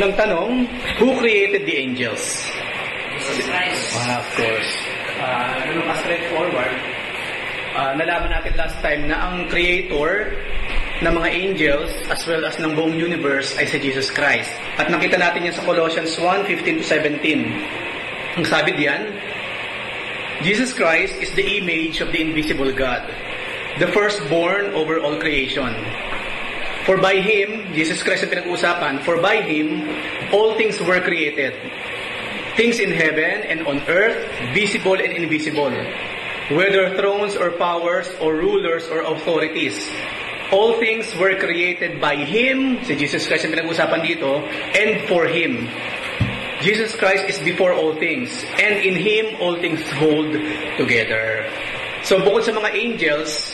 Unang tanong, who created the angels? Jesus Christ. Of course. Ganun ka straightforward. Nalaman natin last time na ang creator ng mga angels as well as ng buong universe ay si Jesus Christ. At nakita natin yan sa Colossians 1:15-17. Ang sabi diyan, Jesus Christ is the image of the invisible God, the firstborn over all creation. For by Him, Jesus Christ ang pinag-uusapan, for by Him, all things were created. Things in heaven and on earth, visible and invisible, whether thrones or powers or rulers or authorities. All things were created by Him, si Jesus Christ ang pinag-uusapan dito, and for Him. Jesus Christ is before all things, and in Him all things hold together. So bukod sa mga angels,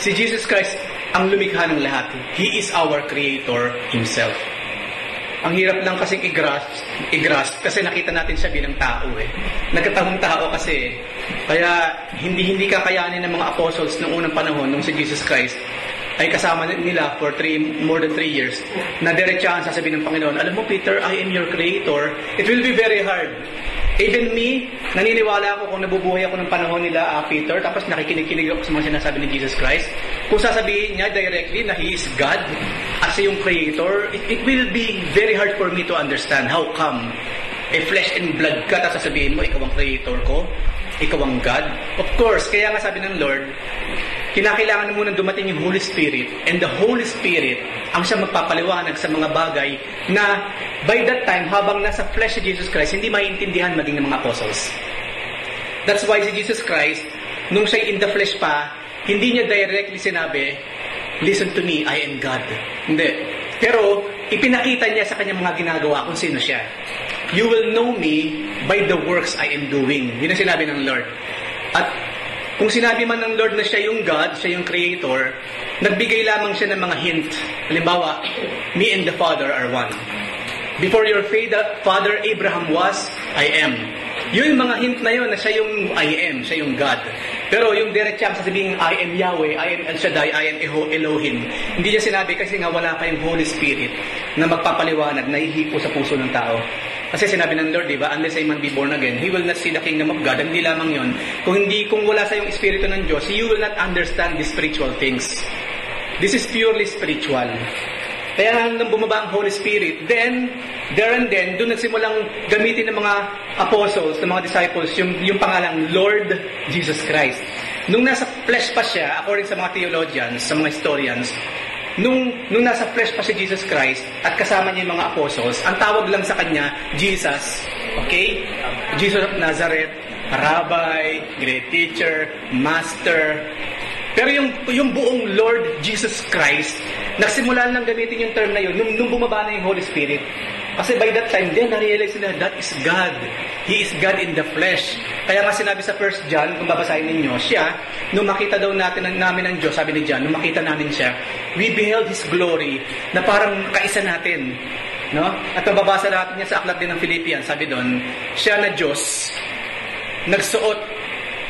si Jesus Christ ang lumikha ng lahat. He is our Creator Himself. Ang hirap lang kasing i-grasp kasi nakita natin siya bilang tao eh. Nagkatawang tao kasi. Kaya hindi kakayanin ng mga apostles noong unang panahon nung si Jesus Christ ay kasama nila for more than 3 years na diretsahan sasabihin ng Panginoon, alam mo Peter, I am your Creator. It will be very hard. Even me, naniniwala ako kung nabubuhay ako ng panahon nila, Peter, tapos nakikinig ako sa mga sinasabi ni Jesus Christ. Kung sasabihin niya directly na He is God as yung Creator, it will be very hard for me to understand how come flesh and blood ka, tapos sasabihin mo, ikaw ang Creator ko, ikaw ang God. Of course, kaya nga sabi ng Lord, kinakailangan mo nang dumating yung Holy Spirit, and the Holy Spirit ang siya magpapaliwanag sa mga bagay na by that time, habang nasa flesh si Jesus Christ, hindi maintindihan maging ng mga apostles. That's why si Jesus Christ, nung siya in the flesh pa, hindi niya directly sinabi, listen to me, I am God. Hindi. Pero, ipinakita niya sa kanyang mga ginagawa kung sino siya. You will know me by the works I am doing. Yun ang sinabi ng Lord. At kung sinabi man ng Lord na siya yung God, siya yung Creator, nagbigay lamang siya ng mga hint. Halimbawa, me and the Father are one. Before your father Abraham was, I am. Yun yung mga hint na yun na siya yung I am, siya yung God. Pero yung diretsang sasabihin, I am Yahweh, I am El Shaddai, I am Elohim. Hindi niya sinabi kasi nga wala pa yung Holy Spirit na magpapaliwanag, na ihipo sa puso ng tao. Kasi sinabi ng Lord, di ba, unless a man be born again, he will not see the kingdom of God. Hindi lamang yun. Kung wala sa yung Espiritu ng Diyos, you will not understand the spiritual things. This is purely spiritual. Kaya nang bumaba ang Holy Spirit, then, there and then, doon nagsimulang gamitin ng mga apostles, ng mga disciples, yung pangalang Lord Jesus Christ. Nung nasa flesh pa siya, according sa mga theologians, sa mga historians, nung nasa flesh pa si Jesus Christ at kasama niya yung mga apostles, ang tawag lang sa kanya, Jesus. Okay? Jesus of Nazareth, Rabbi, Great Teacher, Master. Pero yung buong Lord Jesus Christ, nagsimula lang gamitin yung term na yun nung bumaba na yung Holy Spirit. Kasi by that time, then na-realize nila, that is God. He is God in the flesh. Kaya nga sinabi sa 1 John, kung babasahin ninyo, siya, nung makita daw namin ng Diyos, sabi ni John, nung makita namin siya, we beheld His glory, na parang kaisa natin. No? At mababasa natin niya sa aklat din ng Philippians, sabi doon, siya na Diyos, nagsuot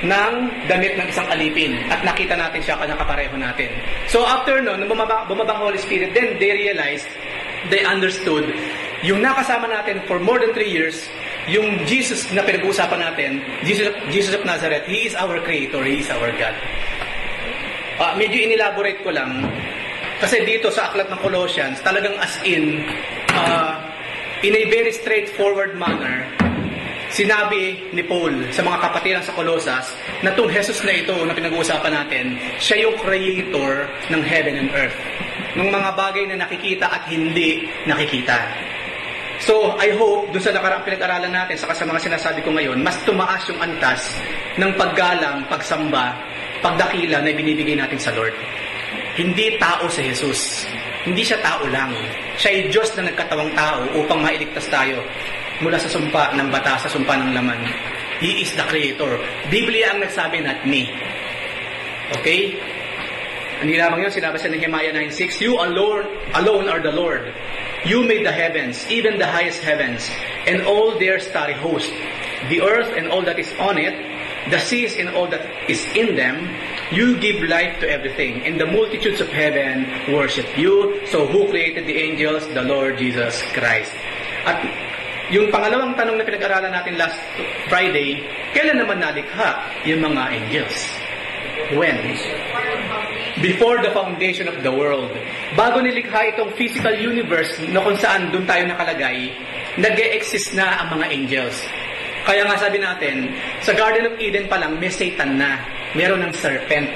ng damit ng isang alipin at nakita natin siya kanya kapareho natin. So after nung bumabang Holy Spirit, then they realized, they understood, yung nakasama natin for more than 3 years, yung Jesus na pinag-uusapan natin, Jesus of Nazareth, He is our Creator, He is our God. Medyo inelaborate ko lang, kasi dito sa aklat ng Colossians, talagang as in a very straightforward manner, sinabi ni Paul sa mga kapatiran sa Colossus na itong Jesus na ito na pinag-uusapan natin, siya yung Creator ng heaven and earth. Ng mga bagay na nakikita at hindi nakikita. So, I hope, doon sa nakaraang pinag-aralan natin, saka sa mga sinasabi ko ngayon, mas tumaas yung antas ng paggalang, pagsamba, pagdakila na binibigay natin sa Lord. Hindi tao si Jesus. Hindi siya tao lang. Siya ay Diyos na nagkatawang tao upang mailigtas tayo mula sa sumpa ng bata, sa sumpa ng laman. He is the Creator. Biblia ang nagsabi, not me. Okay? Hindi lamang yun, sinabi sa Nehemiah 9:6, you alone are the Lord. You made the heavens, even the highest heavens, and all their starry host, the earth and all that is on it, the seas and all that is in them, You give life to everything, and the multitudes of heaven worship you. So who created the angels? The Lord Jesus Christ. At yung pangalawang tanong na pinag-aralan natin last Friday, kailan naman nalikha yung mga angels? When? Before the foundation of the world. Bago nilikha itong physical universe na kung saan doon tayo nakalagay, nag-e-exist na ang mga angels. Kaya nga sabi natin, sa Garden of Eden pa lang, may Satan na. Meron ng serpent.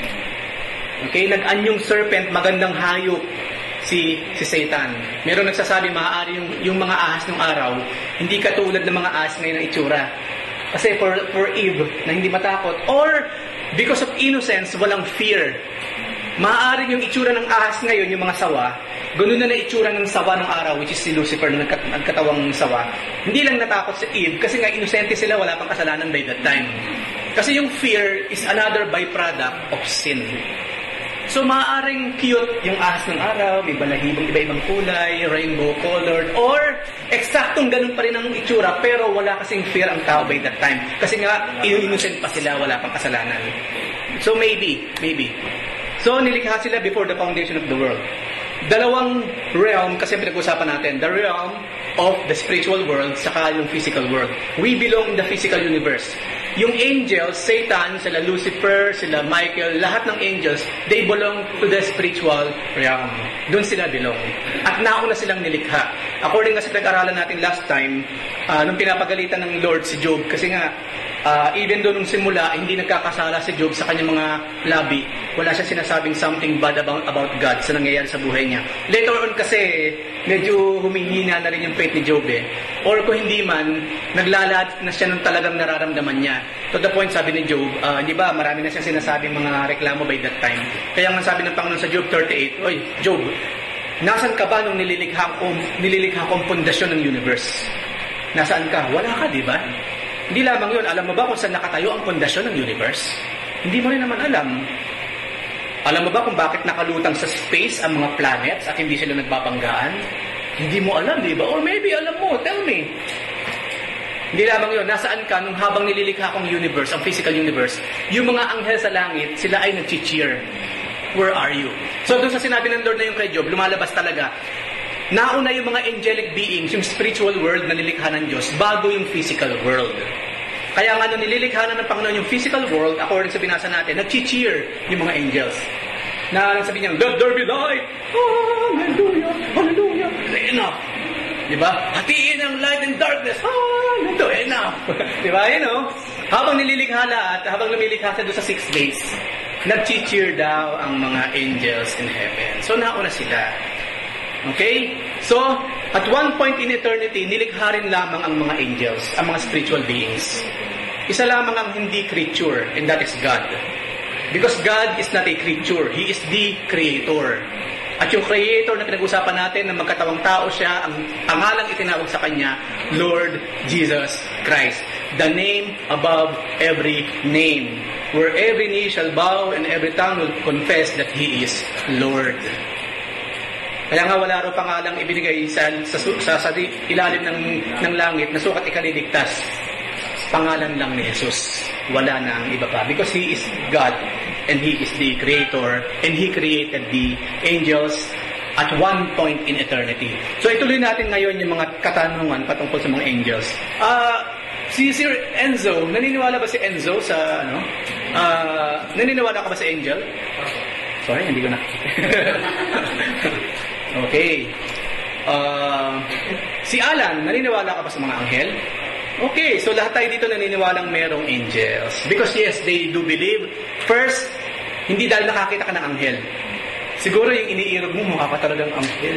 Okay? Nag-anyong serpent, magandang hayop si Satan. Meron nagsasabi, maaari yung mga ahas ng araw, hindi katulad ng mga ahas ngayon ng itsura. Kasi for Eve, na hindi matakot, or because of innocence, walang fear. Maaaring yung itsura ng ahas ngayon, yung mga sawa, ganun na itsura ng sawa ng araw, which is si Lucifer na nagkatawang sawa. Hindi lang natakot si Eve, kasi nga inosente sila, wala pang kasalanan by that time. Kasi yung fear is another byproduct of sin. So maaaring cute yung ahas ng araw, may balahibong iba-ibang kulay, rainbow-colored, or eksaktong ganun pa rin ang itsura, pero wala kasing fear ang tao by that time. Kasi nga, innocent pa sila, wala pang kasalanan. So maybe. So nilikha sila before the foundation of the world. Dalawang realm kasi pinag-usapan natin, the realm of the spiritual world saka yung physical world. We belong in the physical universe. Yung angels, Satan, sila Lucifer, sila Michael, lahat ng angels, they belong to the spiritual realm. Doon sila belong. At nauna silang nilikha. According nga sa pinag-aralan natin last time, nung pinapagalitan ng Lord si Job, kasi nga, even doon nung simula, hindi nagkakasala si Job sa kanyang mga labi. Wala siya sinasabing something bad about God sa nangyayari sa buhay niya. Later on kasi, medyo humihina na rin yung faith ni Job Or kung hindi man, naglalad na siya nung talagang nararamdaman niya. To the point, sabi ni Job, di ba, marami na siyang sinasabing mga reklamo by that time. Kaya nga sabi ng Panginoon sa Job 38, Oy, Job, nasan ka ba nung nililikha kong pundasyon ng universe? Nasaan ka? Wala ka, di ba? Hindi lamang yun, alam mo ba kung saan nakatayo ang pundasyon ng universe? Hindi mo rin naman alam. Alam mo ba kung bakit nakalutang sa space ang mga planets at hindi sila nagbabanggaan? Hindi mo alam, di ba? Or maybe alam mo, tell me. Hindi lamang yun, nasaan ka nung habang nililikha kong universe, ang physical universe, yung mga anghel sa langit, sila ay nag-cheer. Where are you? So doon sa sinabi ng Lord na yung kay Job, lumalabas talaga, nauna yung mga angelic beings, yung spiritual world na nilikha ng Diyos, bago yung physical world. Kaya nga nung nililikha na ng Panginoon yung physical world, according sa binasa natin, nag-cheer yung mga angels. Na sabi niya, let there be light! Hallelujah! Hallelujah! Enough! Diba? Hatiin ang light and darkness! Hallelujah! Enough! Diba? You know? Habang nililikha lahat, habang lumilikha sa doon sa 6 days, nag-cheer daw ang mga angels in heaven. So nauna sila. Okay? So, at one point in eternity, nilikha rin lamang ang mga angels, ang mga spiritual beings. Isa lamang ang hindi creature, and that is God. Because God is not a creature. He is the Creator. At yung Creator na pinag-usapan natin, na magkatawang tao siya, ang pangalang itinawag sa Kanya, Lord Jesus Christ. The name above every name. Where every knee shall bow and every tongue will confess that He is Lord. Kaya nga wala raw pangalang ibinigay sa ilalim ng langit na sukat ikaliligtas. Pangalan lang ni Jesus. Wala na ang iba pa. Because He is God and He is the Creator and He created the angels at one point in eternity. So ituloy natin ngayon yung mga katanungan patungkol sa mga angels. Si Sir Enzo, naniniwala ba si Enzo sa ano? Naniniwala ka ba sa angel? Sorry, hindi ko nakikita. Okay. Si Alan, naniniwala ka ba sa mga anghel? Okay, so lahat tayo dito naniniwalang merong angels. Because yes, they do believe. First, hindi dahil nakakita ka ng anghel. Siguro yung iniirog mo, mukha ka talagang anghel.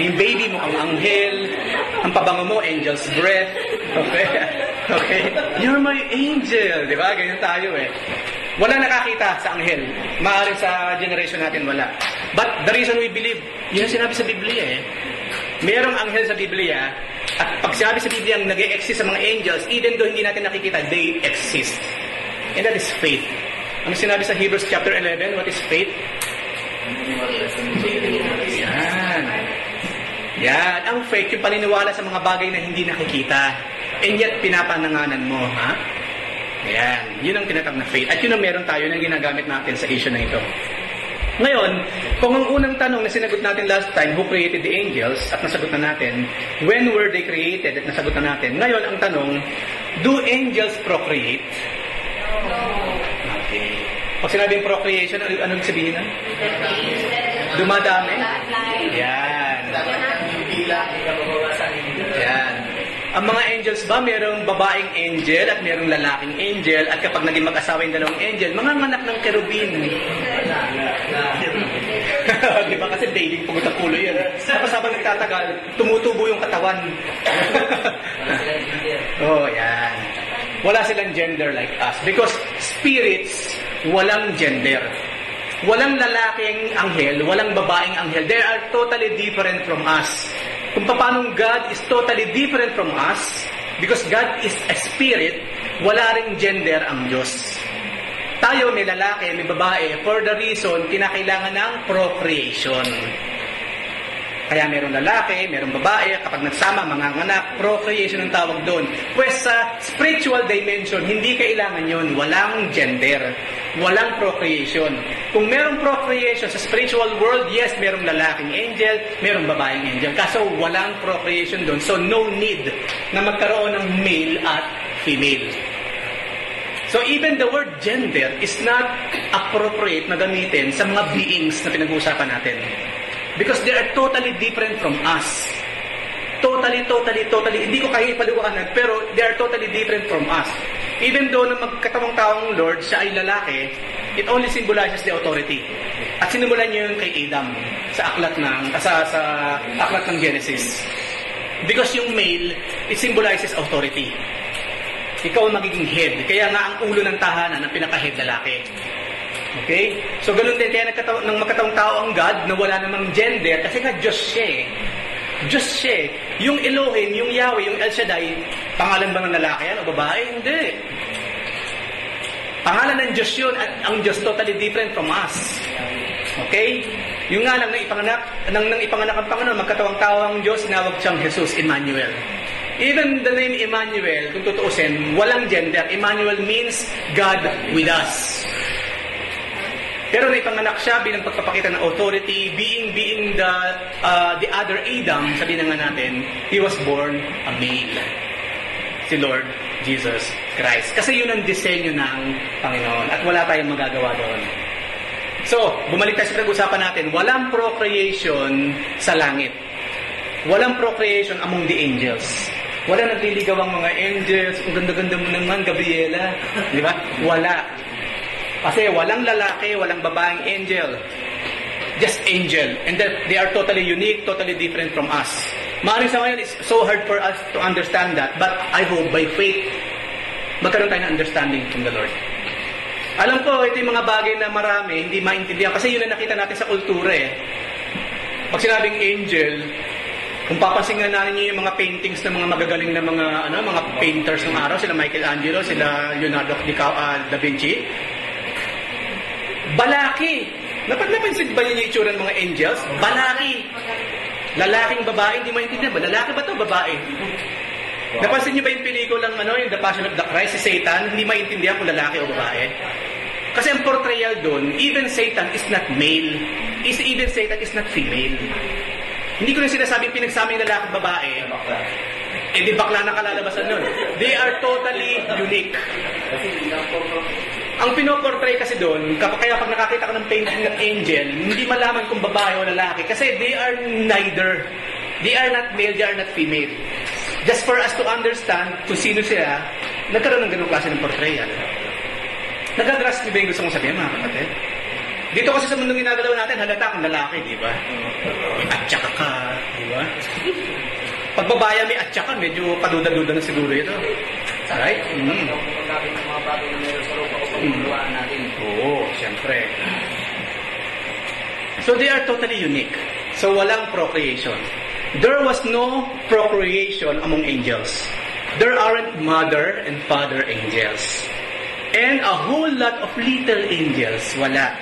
Yung baby mo ang anghel. Ang pabango mo, angel's breath. Okay? Okay? You're my angel. Diba? Ganyan tayo Wala nakakita sa anghel. Maaaring sa generation natin wala. But the reason we believe, yun ang sinabi sa Biblia Merong anghel sa Biblia, at pag sinabi sa Biblia ang nag-e-exist sa mga angels, even though hindi natin nakikita, they exist. And that is faith. Ano sinabi sa Hebrews chapter 11? What is faith? Yan. Ang faith, yung paniniwala sa mga bagay na hindi nakikita. And yet, pinapananganan mo. Ayan, yun ang tinatawag na faith. At yun ang meron tayo na ginagamit natin sa issue na ito. Ngayon, kung ang unang tanong na sinagot natin last time, who created the angels, at nasagot na natin, when were they created, at nasagot na natin. Ngayon, ang tanong, do angels procreate? Okay. Pag sinabing procreation, anong sabihin na? Dumadami? Yan. Yan. Ang mga angels ba, mayroong babaeng angel at mayroong lalaking angel, at kapag naging mag-asawa yung dalawang angel, mga anak ng kerubin. Di ba? Kasi daily pugot ang ulo yan. Tapos habang nagtatagal, tumutubo yung katawan. Oh, yan. Wala silang gender like us. Because spirits, walang gender. Walang lalaking anghel, walang babaeng anghel. They are totally different from us. Kung paano God is totally different from us, because God is a spirit, wala ring gender ang Diyos. Tayo, may lalaki, may babae, for the reason, kinakailangan ng procreation. Kaya merong lalaki, merong babae, kapag nagsama, manganganak, procreation ang tawag doon. Pues sa spiritual dimension, hindi kailangan yun. Walang gender. Walang procreation. Kung merong procreation sa spiritual world, yes, merong lalaking angel, merong babaeng angel. Kaso walang procreation doon. So no need na magkaroon ng male at female. So even the word gender is not appropriate na gamitin sa mga beings na pinag-uusapan natin. Because they are totally different from us. Totally. Hindi ko kaya ipaliwanag, pero they are totally different from us. Even though na magkatawang-tawang Lord, siya ay lalaki, it only symbolizes the authority. At sinimulan niyo yun kay Adam sa aklat ng Genesis. Because yung male, it symbolizes authority. Ikaw ang magiging head. Kaya nga ang ulo ng tahanan, ang pinaka-head lalaki. Okay? So, ganun din. Kaya nang magkatawang tao ang God na wala namang gender, kasi nga Diyos siya eh. Diyos siya eh. Yung Elohim, yung Yahweh, yung El Shaddai, pangalan ba ng lalaki yan o babae? Hindi. Pangalan ng Diyos yun, at ang Diyos totally different from us. Okay? Yung nga lang, nang ipanganak ang Panginoon, magkatawang tao ang Diyos, sinawag siyang Jesus, Emmanuel. Even the name Emmanuel, kung tutuusin, walang gender. Emmanuel means God with us. Pero naipanganak siya bilang pagpapakita ng authority, being the other Adam, sabihin na nga natin, he was born a male. Si Lord Jesus Christ. Kasi yun ang disenyo ng Panginoon at wala tayong magagawa doon. So, bumalik tayo sa pinag-usapan natin, walang procreation sa langit. Walang procreation among the angels. Wala nagliligaw ang mga angels, ang ganda-ganda mo naman, Gabriela. Di ba? Wala. Kasi walang lalaki, walang babaeng angel. Just angel. And that they are totally unique, totally different from us. Maaaring sa ngayon, it's so hard for us to understand that. But I hope by faith, magkaroon tayo ng understanding from the Lord. Alam ko, ito yung mga bagay na marami, hindi maintindihan. Kasi yun ang nakita natin sa kultura eh. Pag sinabing angel, kung papansinggan natin yung mga paintings ng mga magagaling na mga painters ng araw, sila Michelangelo, sila Leonardo da Vinci, balaki. Napansin ba niyo yung itsura ng mga angels? Balaki. Lalaking babae, hindi maintindihan ba? Lalaki ba to? Babae. Napansin niyo ba yung pelikulang yung The Passion of the Christ, si Satan, hindi maintindihan kung lalaki o babae? Kasi ang portrayal doon, even Satan is not male. Even Satan is not female. Hindi ko na sinasabing pinagsama yung lalaki at babae. Di bakla na kalalabasan nun. They are totally unique. Ang pinoportray kasi doon, kaya pag nakakita ka ng painting ng angel, hindi malaman kung babae o lalaki kasi they are neither. They are not male, they are not female. Just for us to understand kung sino sila, nagkaroon ng ganung klase ng portrayal. Nagagrasp niyo ba yung gusto kong sabihin, mga kapatid? Dito kasi sa mundong ginagalaw natin, halata kang lalaki, di ba? At saka ka, di ba? Pag babaya may at saka, medyo paduda-duda na siguro ito. Right? Oo, siyempre. So they are totally unique. So walang procreation. There was no procreation among angels. There aren't mother and father angels. And a whole lot of little angels. Wala.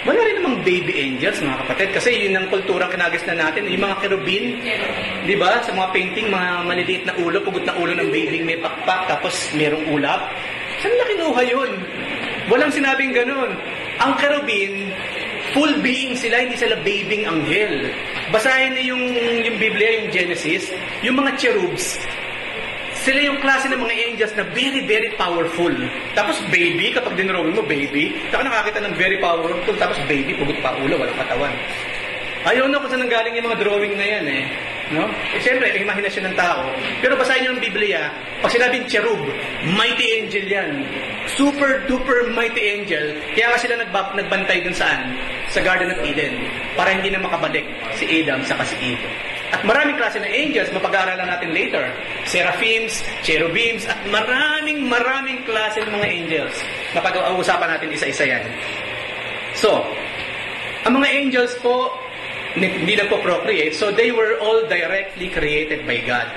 Wala rin namang baby angels, mga kapatid. Kasi yun ang kulturang kinagas na natin. Yung mga kerubin, di ba? Sa mga painting, mga maliliit na ulo, pugot na ulo ng baby may pakpak, tapos merong ulap. Saan nila kinuha yun? Walang sinabing ganun. Ang cherubim, full being sila, hindi sila babying anghel. Basahin niyo yung Biblia, yung Genesis, yung mga cherubs, sila yung klase ng mga angels na very, very powerful. Tapos baby, kapag dinrawing mo, baby, saka nakakita ng very powerful, tapos baby, pugot pa ulo, walang katawan. Ayaw na kung saan nanggaling yung mga drawing na yan eh. No? Siyempre, imahinasyon ng tao. Pero basahin niyo ng Biblia, pag sinabing cherub, mighty angel yan. Super duper mighty angel. Kaya nga sila nagbantay dun saan? Sa Garden of Eden. Para hindi na makabalik si Adam saka si Eve. At maraming klase ng angels, mapag-aaralan natin later. Seraphims, cherubims, at maraming klase ng mga angels. Napag-uusapan natin isa-isa yan. So, ang mga angels po, hindi na po procreate, so they were all directly created by God.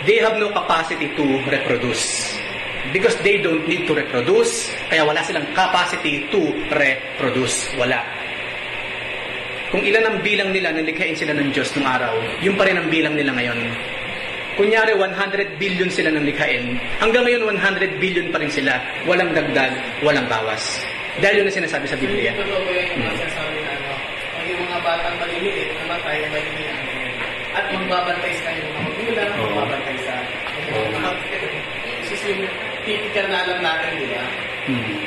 They have no capacity to reproduce. Because they don't need to reproduce, kaya wala silang capacity to reproduce. Wala. Kung ilan ang bilang nila na likhain sila ng Diyos nung araw, yun pa rin ang bilang nila ngayon. Kunyari, 100 billion sila ng likhain. Hanggang ngayon, 100 billion pa rin sila. Walang dagdag, walang bawas. Dahil yun ang sinasabi sa Biblia. Ito daw yung masasabi na pag yung mga batang maliliit, namatay, maliliit. At magbabantay sa kanyang mga magulang, magbabantay sa typical na alam natin, di ba?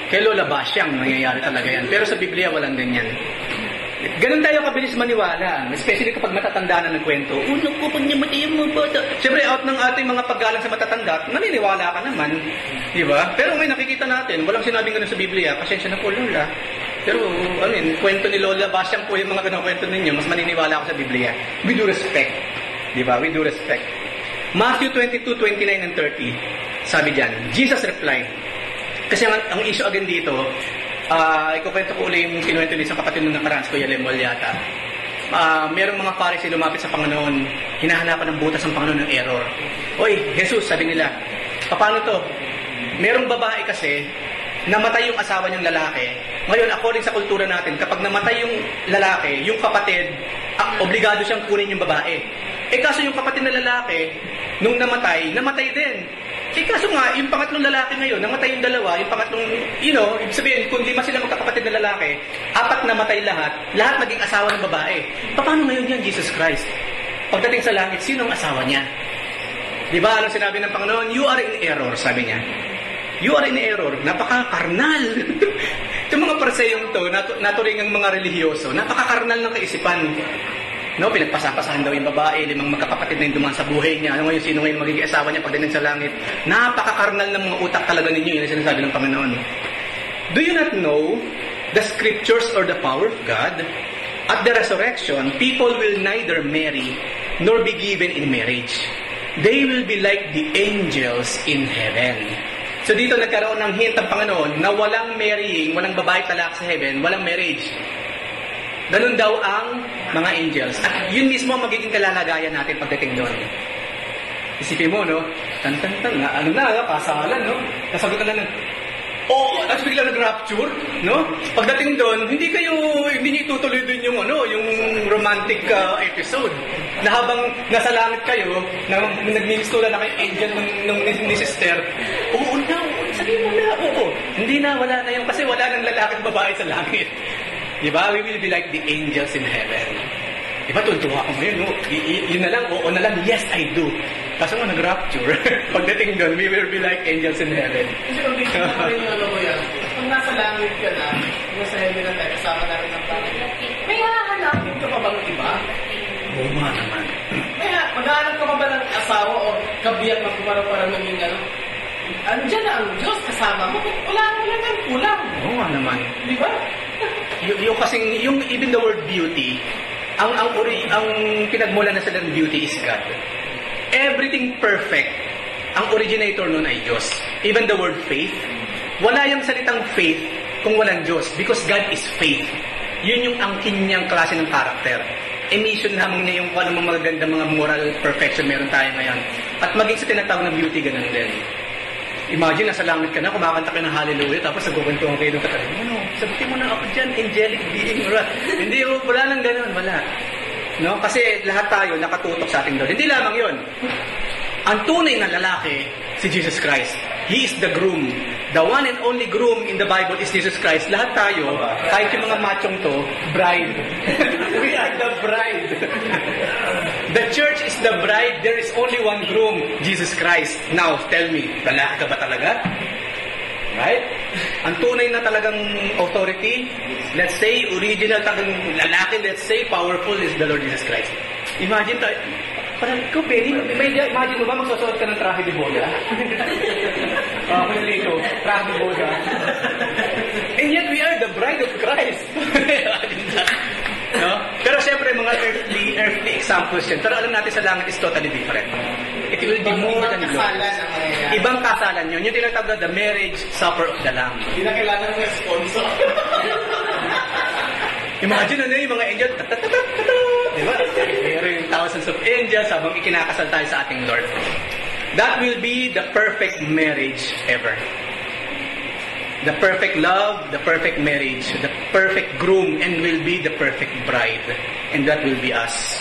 Kay Lola Basyang nangyayari talaga yan. Pero sa Biblia, walang ganyan. Ganun tayo kabilis maniwala. Especially kapag matatanda na ng kwento. Uno po, pag namatay yung mga bata. Siyempre, out ng ating mga paggalang sa matatanda, naniniwala ka naman. Di ba? Pero may nakikita natin, walang sinabing ganun sa Biblia. Pasensya na po, Lola. Pero, kwento ni Lola Basyang po yung mga ganun kwento ninyo. Mas maniniwala ako sa Biblia. We do respect. Di ba? We do respect. Matthew 22:29 and 30. Sabi diyan, Jesus replied. Kasi ang issue again dito, ikukwento ko ulit yung kinuwento ni sa kapatid ng nakaraan, Kuya Lemol yata. Merong mga Pharisee lumapit sa Panginoon, hinahanapan ng butas ng Panginoon ng error. Oy, Jesus, sabi nila, paano to? Merong babae kasi, namatay yung asawa niyang lalaki. Ngayon, according sa kultura natin, kapag namatay yung lalaki, yung kapatid, obligado siyang kunin yung babae. Kaso yung kapatid na lalaki, nung namatay din. Kaso nga, yung pangatlong lalaki ngayon, namatay yung dalawa, yung pangatlong, ibig sabihin, kung 5 sila magkakapatid na lalaki, 4 namatay lahat naging asawa ng babae. Paano ngayon yan, Jesus Christ? Pagdating sa langit, sino ang asawa niya? Di ba, anong sinabi ng Panginoon? You are in error, sabi niya. You are in error. Napaka-karnal. Yung mga parseyong to, naturingang mga relihiyoso, napaka-karnal ng kaisipan. No, pinagpasapasahan daw yung babae, 5 magkakapatid na yung dumaan sa buhay niya. Ano ngayon, sino ngayon magiging asawa niya pagdating sa langit? Napakakarnal ng mga utak talaga ninyo, yun ang sinasabi ng Panginoon. Do you not know the scriptures or the power of God? At the resurrection, people will neither marry nor be given in marriage. They will be like the angels in heaven. So dito nagkaroon ng hint ang Panginoon na walang marrying, walang babae talak sa heaven, walang marriage. Ganun daw ang mga angels. At yun mismo magiging kalalagayan natin pagdating doon. Isipin mo, no? Tan-tan-tan, kasalan, no? Nasagutan na tapos bigla nag-rapture, no? Pagdating doon, hindi niyo itutuloy din yung romantic episode. Na habang nasa langit kayo, nagministula na kayo angel ni sister, sabihin mo na, hindi na, wala na yun, kasi wala nang lalaki at babae sa langit. Diba? We will be like the angels in heaven. Diba? Tuntua ako ngayon, no? Yun na lang, oo na lang, yes, I do. Kaso nga nag-rapture. Pagdating doon, we will be like angels in heaven. Kasi kung bigyan na rin yung yan, kung nasa langit ka na, nasa heaven na tayo, kasama na rin ng Panginoon. May hahanapin ka pa bang iba? Oo nga naman. Maghahanap ka pa ba ng asawa o kabiyak na para maging andyan na ang Diyos kasama mo. Wala naman kulang. Oo nga naman. Di ba? yung even the word beauty, ang pinagmula na sa ng beauty is God. Everything perfect, ang originator nun ay Diyos. Even the word faith, wala yung salitang faith kung walang Diyos, because God is faith. Yun yung angkin niyang klase ng character. Emission naman niya yung kung anong magaganda mga moral perfection meron tayo ngayon. At maging sa tinatawag na beauty, ganun din. Imagine, nasa langit ka na, kumakanta ka ng hallelujah, tapos nagkukuntuhan kayo ng katabi. Sabihin mo na ako dyan, angelic being. Hindi, wala nang ganun, wala. No? Kasi lahat tayo nakatutok sa ating Lord. Hindi lamang yun. Ang tunay na lalaki, si Jesus Christ. He is the groom. The one and only groom in the Bible is Jesus Christ. Lahat tayo, kahit yung mga machong to, bride. We are the bride. The church is the bride. There is only one groom, Jesus Christ. Now, tell me, lalaki ka ba talaga? Right? Ang tunay na talagang authority, let's say, original talagang lalaki, let's say, powerful is the Lord Jesus Christ. Imagine tayo, parang ikaw, Benny, imagine mo ba magsusuot ka ng trahe de boda? Kung dito, trahe de boda. And yet, we are the bride of Christ. No? Pero syempre, mga earthly examples yan. Pero alam natin sa langit is totally different. It will be more than glorious. Ibang kasalan yun. Yung tinatawag na the marriage supper of the Lamb. Hindi na kailangan ng sponsor. Imagine na yung mga angel, diba? Meron yung thousands of angels habang ikinakasal tayo sa ating Lord. That will be the perfect marriage ever. The perfect love, the perfect marriage, the perfect groom, and will be the perfect bride. And that will be us.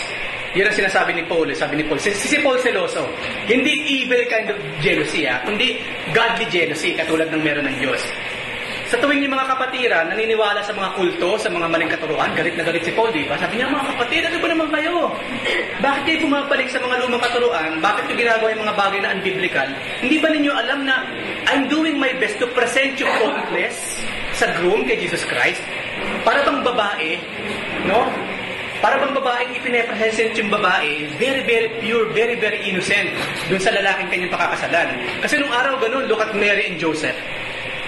Yun ang sinasabi ni Paul. Sabi ni Paul, si Paul seloso. Hindi evil kind of jealousy, kundi godly jealousy, katulad ng meron ng Diyos. Sa tuwing yung mga kapatiran, naniniwala sa mga kulto, sa mga maling katuruan, galit na galit si Paul, di ba? Sabi niya, mga kapatid, ano ba naman kayo? Bakit kayo pumapalik sa mga lumang katuruan? Bakit yung ginagawa yung mga bagay na unbiblical? Hindi ba ninyo alam na I'm doing my best to present you faultless sa groom kay Jesus Christ? Para bang babae, no? Para bang babaeng ipine-present yung babae, very, very pure, very, very innocent dun sa lalaking kanyang pakakasalan. Kasi nung araw ganun, look at Mary and Joseph.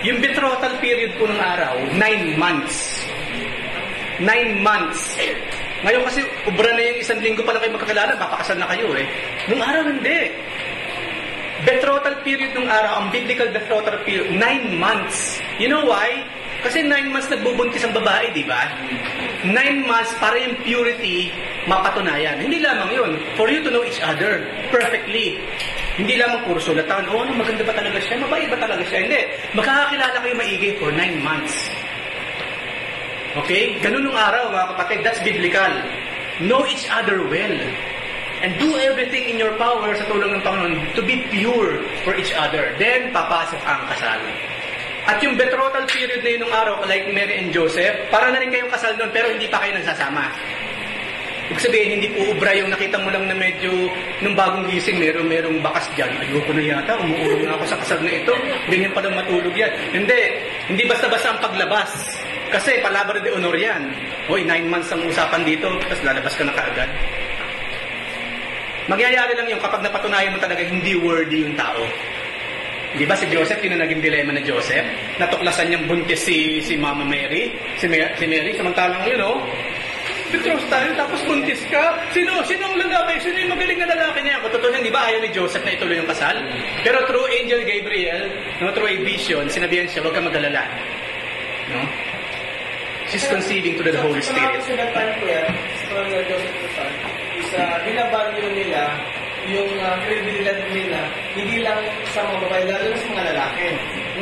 Yung betrothal period po ng araw, 9 months. 9 months. Ngayon kasi, ubra na yung 1 linggo pa lang kayo magkakilala, papakasal na kayo eh. Nung araw, hindi. Betrothal period ng araw, ang biblical betrothal period, 9 months. You know why? Kasi 9 months nagbubuntis ang babae, di ba? 9 months para yung purity mapatunayan. Hindi lamang yun. For you to know each other perfectly. Hindi lamang puro sulatan, ano, maganda ba talaga siya? Mabait ba talaga siya? Hindi. Makakakilala kayo maigi for 9 months. Okay? Ganun nung araw, mga kapatid. That's biblical. Know each other well. And do everything in your power sa tulong ng Panginoon to be pure for each other. Then, papasok ang kasal. At yung betrothal period na yun nung araw, like Mary and Joseph, para na rin kayong kasal doon, pero hindi pa kayo nagsasama. Ibig sabihin, hindi po ubra yung nakita mo lang na medyo nung bagong gising, merong bakas dyan. Ayoko na yata, umuulong na ako sa kasal na ito. Ganyan pa lang matulog yan. Hindi basta-basta ang paglabas. Kasi palabra de honor yan. Hoy, 9 months ang usapan dito, tapos lalabas ka na kaagad. Magyayari lang yung kapag napatunayan mo talaga hindi worthy yung tao. Di ba si Joseph, yun ang naging dilema na Joseph? Natuklasan niyang buntis si Mama Mary, si Mary, samantalang yun, Petros tayo, tapos buntis ka. Sino ang lalaki? Sino yung magaling na lalaki niya? Kung totoo niya, di ba ayaw ni Joseph na ituloy yung kasal? Pero through Angel Gabriel, through a vision, sinabihan siya, huwag ka mag-alala. No? She's conceiving to the Holy Spirit. Sa mga time ko yan, sa Joseph Kasal, is binabagyo nila yung credibility nila, hindi lang sa mga babae, lalo na sa mga lalaki.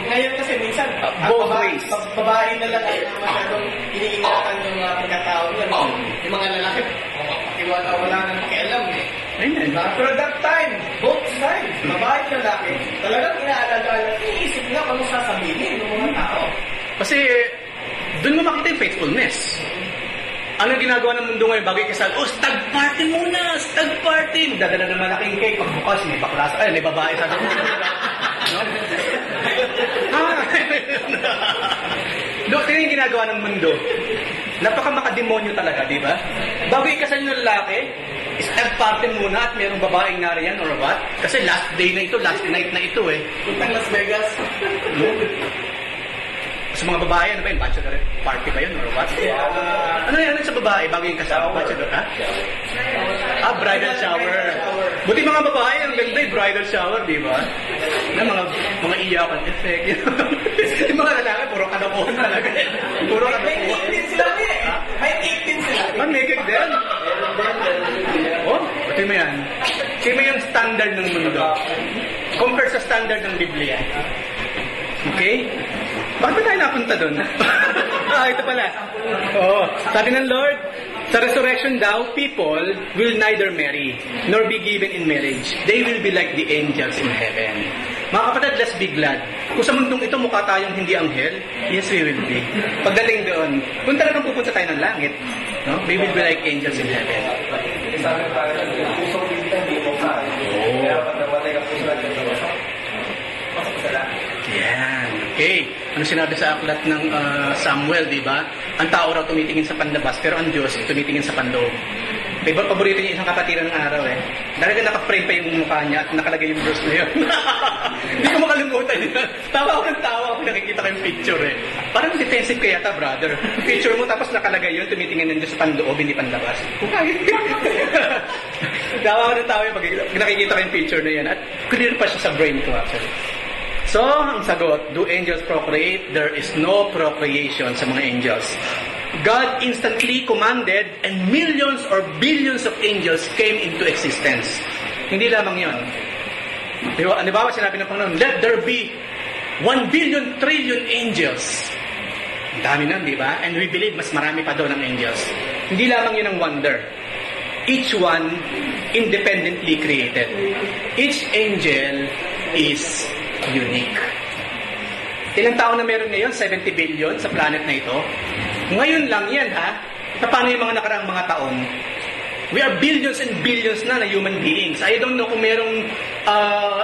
Ngayon kasi minsan, both ways. Babae na lang ang masyadong iniingatan yung pagkatao nila. Yung mga lalaki, wala nang pakialam eh. Amen. Pero that time, both sides, babae at lalaki, talagang inaalagaan, iniisip na kung sasabihin ng mga tao. Kasi, doon mo makita yung faithfulness. Ano ginagawa ng mundo ngayon bago ikasal? Stag party muna! Stag party! Dadala ng malaking cake. Pagbukas, may baklas. Ay, may babae sa doon. Doon, tingnan yung ginagawa ng mundo. Napaka-makademonyo talaga, di ba? Bago ikasal ng lalaki, stag party muna at mayroong babaeng nariyan or what? Kasi last day na ito, last night na ito eh. Puntang Las Vegas. Sa mga babae, ano ba yun? Bachelor party ba yun or what? Ano yan sa babae bago yung kasama? Bachelor, ha? Bridal shower. Buti mga babae, ang ganda yung bridal shower, di ba? Na mga iyakan effect. Yung mga lalaki, puro kanakuhan talaga. Puro kanakuhan. May 18 sila eh. May 18 sila. May cake din? Buti mo yan. Kasi may yung standard ng mundo. Compare sa standard ng Biblia. Okay? Bakit ba tayo napunta doon? Ito pala. Sabi ng Lord, sa resurrection daw, people will neither marry nor be given in marriage. They will be like the angels in heaven. Mga kapatid, let's be glad. Kung sa mundong ito mukha tayong hindi anghel, yes, we will be. Pagdating doon, kung talagang pupunta tayo ng langit, no? We will be like angels in heaven. Sabi pa rin, pusong kita, hindi mo ka. Kaya pag namatay ka puso natin, pasok sa langit. Yan. Okay. Ano sinabi sa aklat ng Samuel, di ba? Ang tao raw tumitingin sa panlabas, pero ang Diyos tumitingin sa panloob. Diba, paborito niya isang kapatiran ng araw eh. Talaga naka-frame pa yung mukha niya at nakalagay yung verse na yun. Hindi ko makalimutan yun. Tawa ako ng tawa ako nakikita ko yung picture eh. Parang defensive kaya ta, brother. Picture mo tapos nakalagay yun, tumitingin ng Diyos sa panloob, hindi panlabas. Tawa ako ng tawa yung pag nakikita ko yung picture na yan. At clear pa siya sa brain ko actually. So, ang sagot, do angels procreate? There is no procreation sa mga angels. God instantly commanded and millions or billions of angels came into existence. Hindi lamang yun. Di ba sinabi ng Panginoon, let there be 1 billion trillion angels. Ang dami nun, di ba? And we believe mas marami pa doon ng angels. Hindi lamang yun ang wonder. Each one independently created. Each angel is unique. Ilang tao na meron ngayon? 70 billion sa planet na ito. Ngayon lang yan, ha? Paano yung mga nakaraang mga taon? We are billions and billions na human beings. I don't know kung merong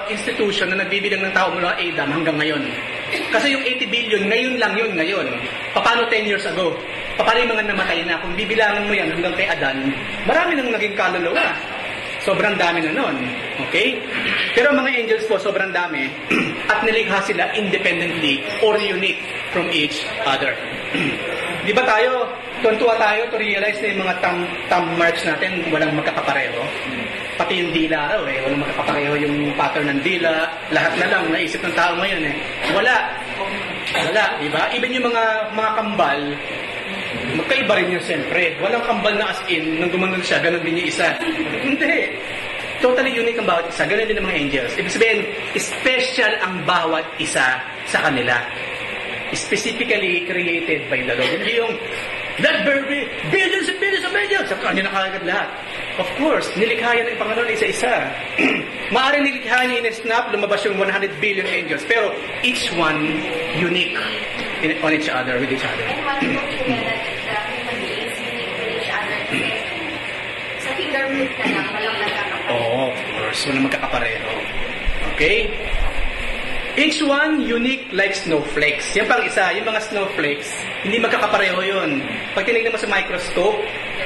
institution na nagbibilang ng tao mula Adam hanggang ngayon. Kasi yung 80 billion, ngayon lang yun, ngayon. Paano 10 years ago? Paano yung mga namatay na? Kung bibilangan mo yan hanggang kay Adan, marami nang naging kaluluwa. Sobrang dami na nun. Okay? Pero mga angels po, sobrang dami. At nilikha sila independently or unique from each other. Di ba tayo, tuwa tayo to realize na yung mga thumb marks natin walang magkakapareho. Pati yung dila raw eh, walang magkakapareho yung pattern ng dila. Lahat na lang, naisip ng tao ngayon eh. Wala. Di ba? Even yung mga kambal, magkaiba rin yun siyempre. Walang kambal na as in, nung gumanon siya, ganun din yung isa. Hindi. Totally unique ang bawat isa. Ganun din ang mga angels. Ibig sabihin, special ang bawat isa sa kanila. Specifically created by the Lord. Hindi yung, let there be billions and billions of angels. Sa kanya nakagad lahat. Of course, nilikha yan ng Panginoon isa-isa. Maaaring nilikha niya in-snap, lumabas yung 100 billion angels. Pero each one unique on each other, with each other. And one more thing that the human beings unique with each other. Sa fingerprint na lang, walang nagkakapareho. Oo, of course. Walang magkakapareho. Okay? Each one unique like snowflakes. Yan pang isa, yung mga snowflakes, hindi magkakapareho yun. Pag tinignan mo sa microscope,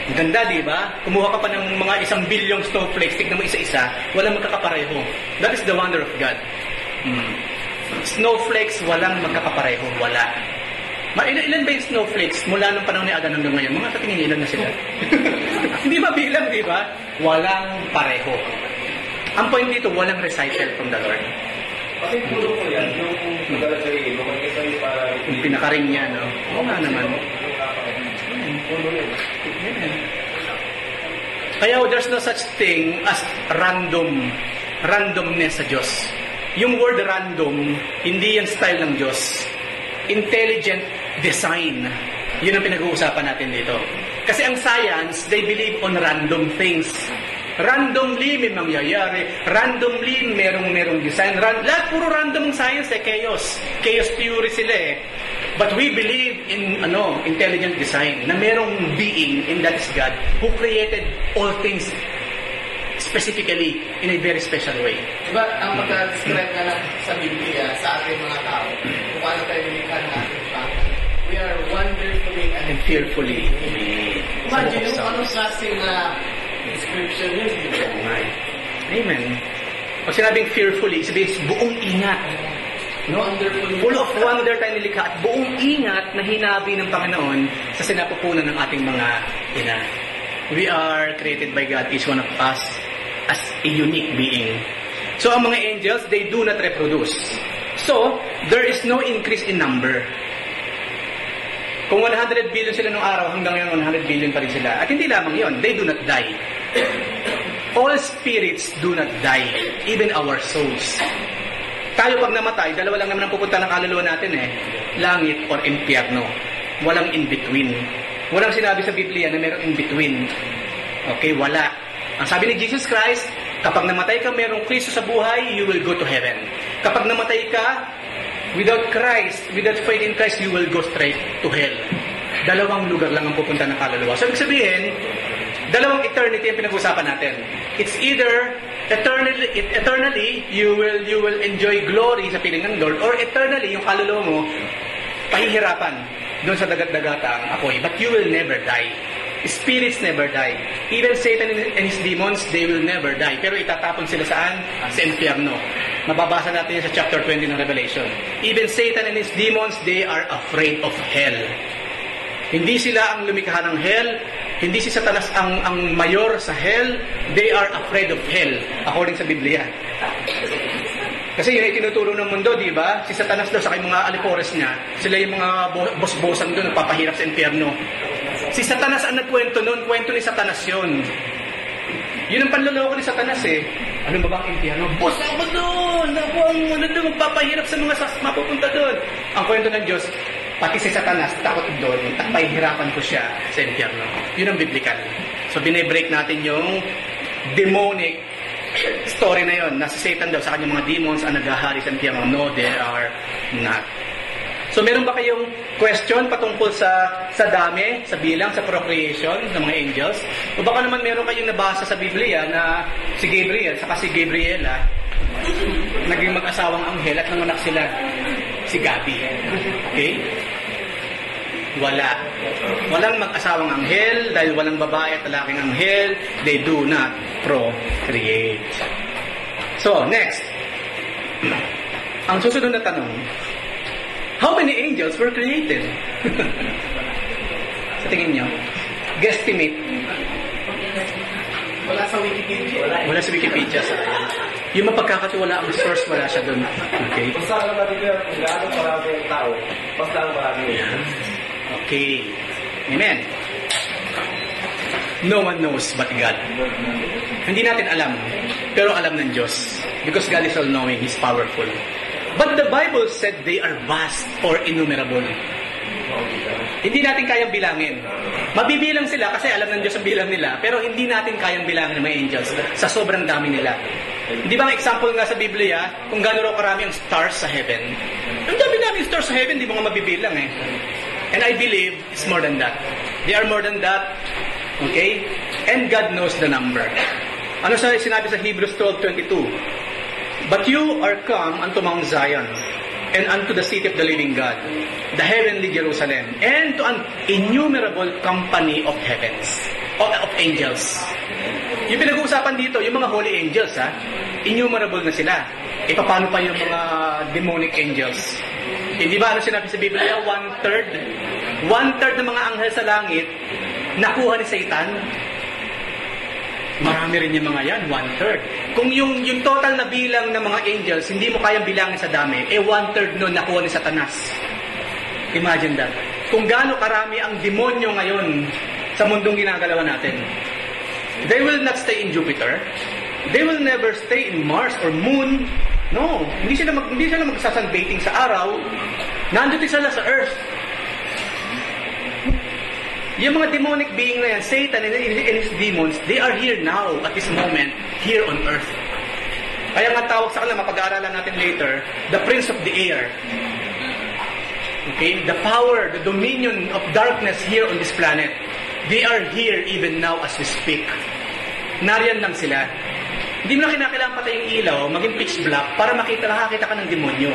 ang ganda, di ba? Kumuha ka pa ng mga 1 bilyong snowflakes, tignan mo isa-isa, walang magkakapareho. That is the wonder of God. Snowflakes, walang magkakapareho. Wala. Ilan ba yung snowflakes mula nung panahon ni Adan hanggang ngayon? Mga tatingin ilan na sila. Hindi mabilang, di ba? Walang pareho. Ang point dito, walang recital from the Lord. Kasi puro ko yan, yung magdala sa iyo, magkakaroon para... Yung pinakaring niya, no? Oo nga naman. Puro yun. Kaya there's no such thing as randomness sa Diyos. Yung word random, hindi yan style ng Diyos. Intelligent design. Yun ang pinag-uusapan natin dito. Kasi ang science, they believe on random things. Randomly may mangyayari. Randomly merong design. Lahat puro random ang science eh, chaos. Chaos theory sila eh. But we believe in intelligent design na merong being, and that is God, who created all things specifically in a very special way. Diba, ang pagka-describe na lang sa Biblia, sa ating mga tao, kung paano tayo nilikha ng ating Panginoon, we are wonderfully And fearfully made. Imagine yung anong klaseng description yun. Amen. Pag sinabing fearfully, sabihin buong ingat. No? Full of wonder tayo nilikha at buong ingat na hinabi ng Panginoon sa sinapupunan ng ating mga ina. We are created by God, each one of us, as a unique being. So, ang mga angels, they do not reproduce. So, there is no increase in number. Kung 100 billion sila nung araw, hanggang ngayon 100 billion pa rin sila. At hindi lamang yon, they do not die. All spirits do not die, even our souls. Tayo pag namatay, dalawa lang naman ang pupunta ng kaluluwa natin eh. Langit or impyerno. Walang in-between. Walang sinabi sa Biblia na merong in-between. Okay, wala. Ang sabi ni Jesus Christ, kapag namatay ka, merong Kristo sa buhay, you will go to heaven. Kapag namatay ka, without Christ, without faith in Christ, you will go straight to hell. Dalawang lugar lang ang pupunta ng kaluluwa. So, ibig sabihin, dalawang eternity ang pinag-usapan natin. It's either eternally you will enjoy glory sa piling ng Lord, or eternally yung kaluluwa mo pahihirapan doon sa dagat-dagatang apoy. But you will never die. Spirits never die. Even Satan and his demons, they will never die. Pero itatapon sila saan? Sa impyerno. Mababasa natin yan sa chapter 20 ng Revelation. Even Satan and his demons, they are afraid of hell. Hindi sila ang lumikha ng hell. Hindi si Satanas ang mayor sa hell. They are afraid of hell, according sa Biblia. Kasi yun ay tinuturo ng mundo, di ba? Si Satanas daw sa mga alipores niya, sila yung mga boss-bossan doon, nagpapahirap sa impyerno. Si Satanas ang nagkwento noon, kwento ni Satanas yun. Yun ang panloloko ni Satanas eh. Ano ba bang impyerno? Boss ako doon! Ako ang magpapahirap sa mga mapupunta doon. Ang kwento ng Diyos, pati si Satanas, takot doon, at pahihirapan ko siya sa impyerno. Yun ang biblical. So, binibreak natin yung demonic story na yun. Nasa Satan daw, sa kanyang mga demons ang naghahari sa impyerno. No, there are not. So, meron ba kayong question patungkol sa dami, sa bilang, sa procreation ng mga angels? O baka naman meron kayong nabasa sa Biblia na si Gabriel, saka si Gabriela, naging mag-asawang anghel at nanganak sila. Si Gabi. Okay? Wala. Walang mag-asawang anghel dahil walang babae at lalaking anghel. They do not procreate. So, next. Ang susunod na tanong, how many angels were created? Sa tingin nyo? Guesstimate. Wala sa Wikipedia. Wala sa Wikipedia. Yung mapagkakatiwala ang source, wala siya doon. Okay? Basta lang natin yun, kung gaano marami ang tao, basta lang marami yun. Okay. Amen. No one knows but God. Hindi natin alam, pero alam ng Diyos. Because God is all-knowing, He's powerful. But the Bible said they are vast or innumerable. Hindi natin kayang bilangin. Mabibilang sila kasi alam ng Diyos ang bilang nila, pero hindi natin kayang bilangin ng mga angels sa sobrang dami nila. Di ba ang example nga sa Biblia, kung gaano raw karami ang stars sa heaven? Ang dami-dami stars sa heaven, di mo nga mabibilang eh. And I believe it's more than that. They are more than that. Okay? And God knows the number. Ano sa sinabi sa Hebrews 12:22? But you are come unto Mount Zion, and unto the city of the living God, the heavenly Jerusalem, and to an innumerable company of heavens, of angels. Yung pinag-uusapan dito, yung mga holy angels, innumerable na sila. E paano pa yung mga demonic angels? Hindi ba ano sinabi sa Biblia? 1/3 ng mga anghel sa langit, nakuha ni Satan. Marami rin yung mga yan, 1/3. Kung yung total na bilang ng mga angels, hindi mo kayang bilangin sa dami, 1/3 nun nakuha ni Satanas. Imagine that. Kung gaano karami ang demonyo ngayon sa mundong ginagalawan natin. They will not stay in Jupiter. They will never stay in Mars or Moon. No, hindi sila magsasunbathing sa araw. Nandito sila sa Earth. Yung mga demonic being na yan, Satan and his demons, they are here now, at this moment, here on earth. Kaya nga tawag sa kanila, mapag-aaralan natin later, the prince of the air. Okay? The power, the dominion of darkness here on this planet. They are here even now as we speak. Nariyan lang sila. Hindi mo na kinakailangan patay yung ilaw, maging pitch black, para nakakita ka ng demonyo.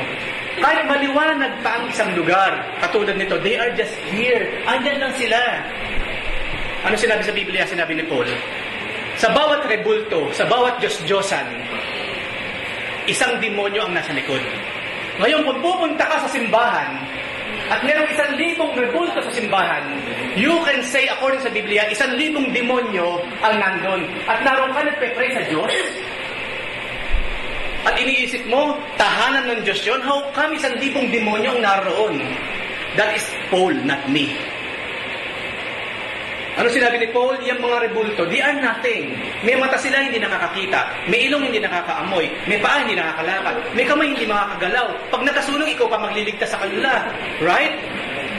Kahit maliwanag pa ang isang lugar, katulad nito, they are just here. Andyan lang sila. Ano sinabi sa Biblia? Sinabi ni Paul, sa bawat rebulto, sa bawat Diyos-Diyosan, isang demonyo ang nasa likod. Ngayon, kung pupunta ka sa simbahan, at merong 1,000 rebulto sa simbahan, you can say, according sa Biblia, 1,000 demonyo ang nandun. At naroon ka nagpe-pray sa Diyos. At iniisip mo, tahanan ng Diyos yun, how come 1,000 demonyo ang naroon? That is Paul, not me. Ano sinabi ni Paul? Yung mga rebulto, they are nothing. May mata sila, hindi nakakakita. May ilong, hindi nakakaamoy. May paa, hindi nakakalakad. May kamay, hindi makakagalaw. Pag nakasunog, ikaw pa magliligtas sa kanila. Right?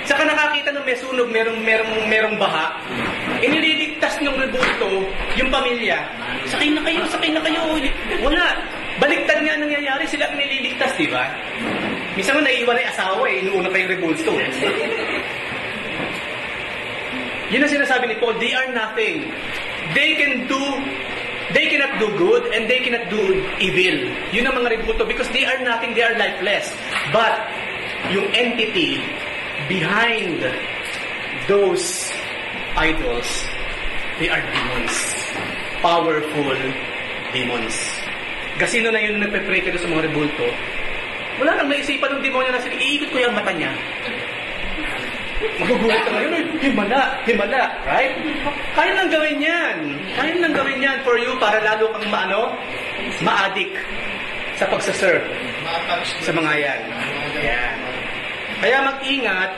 Saka nakakita nung may sunog, merong baha. Inililigtas ng rebulto, yung pamilya. Sakay na kayo. Wala. Baliktad nga nangyayari, sila ang nililigtas, di ba? Minsan mo naiiwan na yung asawa inuuna pa yung rebulto. Yun ang sinasabi ni Paul, they are nothing. They cannot do good and they cannot do evil. Yun ang mga rebulto because they are nothing, they are lifeless. But yung entity behind those idols, they are demons. Powerful demons. Gasino na yun nagpe-pray ka sa mga rebulto. Wala nang naisipan ng demonyo na iikot ko yung mata niya. Magugulat ka ngayon, himala, right? Kaya nang gawin yan for you para lalo kang ma-addict sa pagsaserve sa mga yan. Kaya mag-ingat,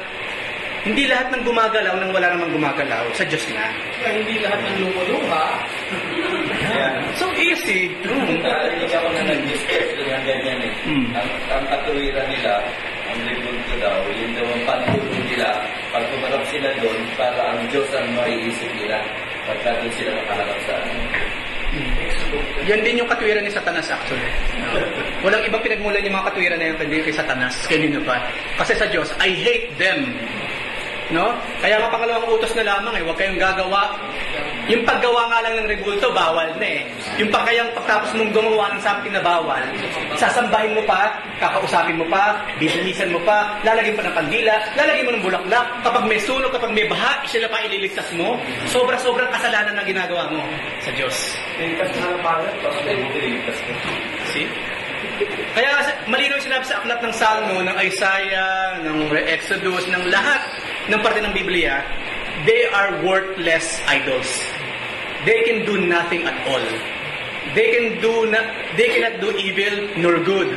hindi lahat ng gumagalaw nang wala namang gumagalaw, sa Diyos na. Kaya hindi lahat ng lumuluha. So easy. Hindi ako na nag-discuss doon ng ganyan eh. Ang katuwiran nila, ang rebulto daw, yun daw ang panulong nila. Pag pumarap sila doon, para ang Diyos ang maiisip nila. Pagka doon sila nakaharap sa Yan din yung katwiran ni Satanas actually. Walang ibang pinagmulan yung mga katwiran na yan kundi kay Satanas. Kanino pa? Kasi sa Diyos, I hate them. No? Kaya nga pangalawang utos na lamang huwag kayong gagawa. Yung paggawa nga lang ng rebulto, bawal na eh. Yung pagtapos mong gumawa ng something na bawal, sasambahin mo pa, kakausapin mo pa, bibinisan mo pa, lalagyan pa ng kandila, lalagyan mo ng bulaklak, kapag may sunog, kapag may baha, sila pa ililigtas mo. Sobra-sobrang kasalanan na ginagawa mo sa Diyos. See? Kaya malinaw yung sinabi sa aklat ng Salmo, ng Isaiah, ng Exodus, ng lahat ng parte ng Biblia, they are worthless idols. They can do nothing at all. They cannot do evil nor good.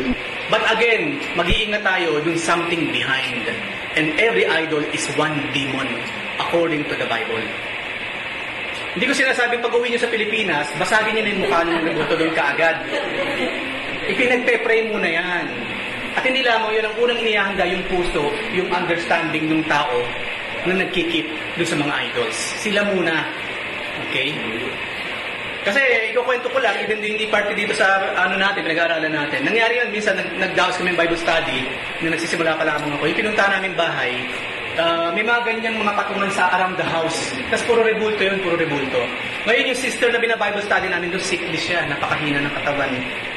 But again, mag-iingat tayo dun something behind. And every idol is one demon according to the Bible. Hindi ko sinasabing pag-uwi nyo sa Pilipinas, basagin nyo na yung mukha ng rebulto doon kaagad. Ipinagpe-pray muna yan. At hindi lamang yun, ang unang inihahanda yung puso, yung understanding ng tao na nagkikip doon sa mga idols. Sila muna. Okay? Kasi, ikukwento ko lang, even hindi parte dito sa pinag-aaralan natin. Nangyari yun, minsan nag-daos kami Bible study, na nagsisimula pa lamang ako. Yung pinunta namin bahay, may mga ganyang mga patungan sa around the house. Tapos puro rebulto yun, puro rebulto. Ngayon yung sister na bina-Bible study namin, doon sickly siya, napakahina ng katawan.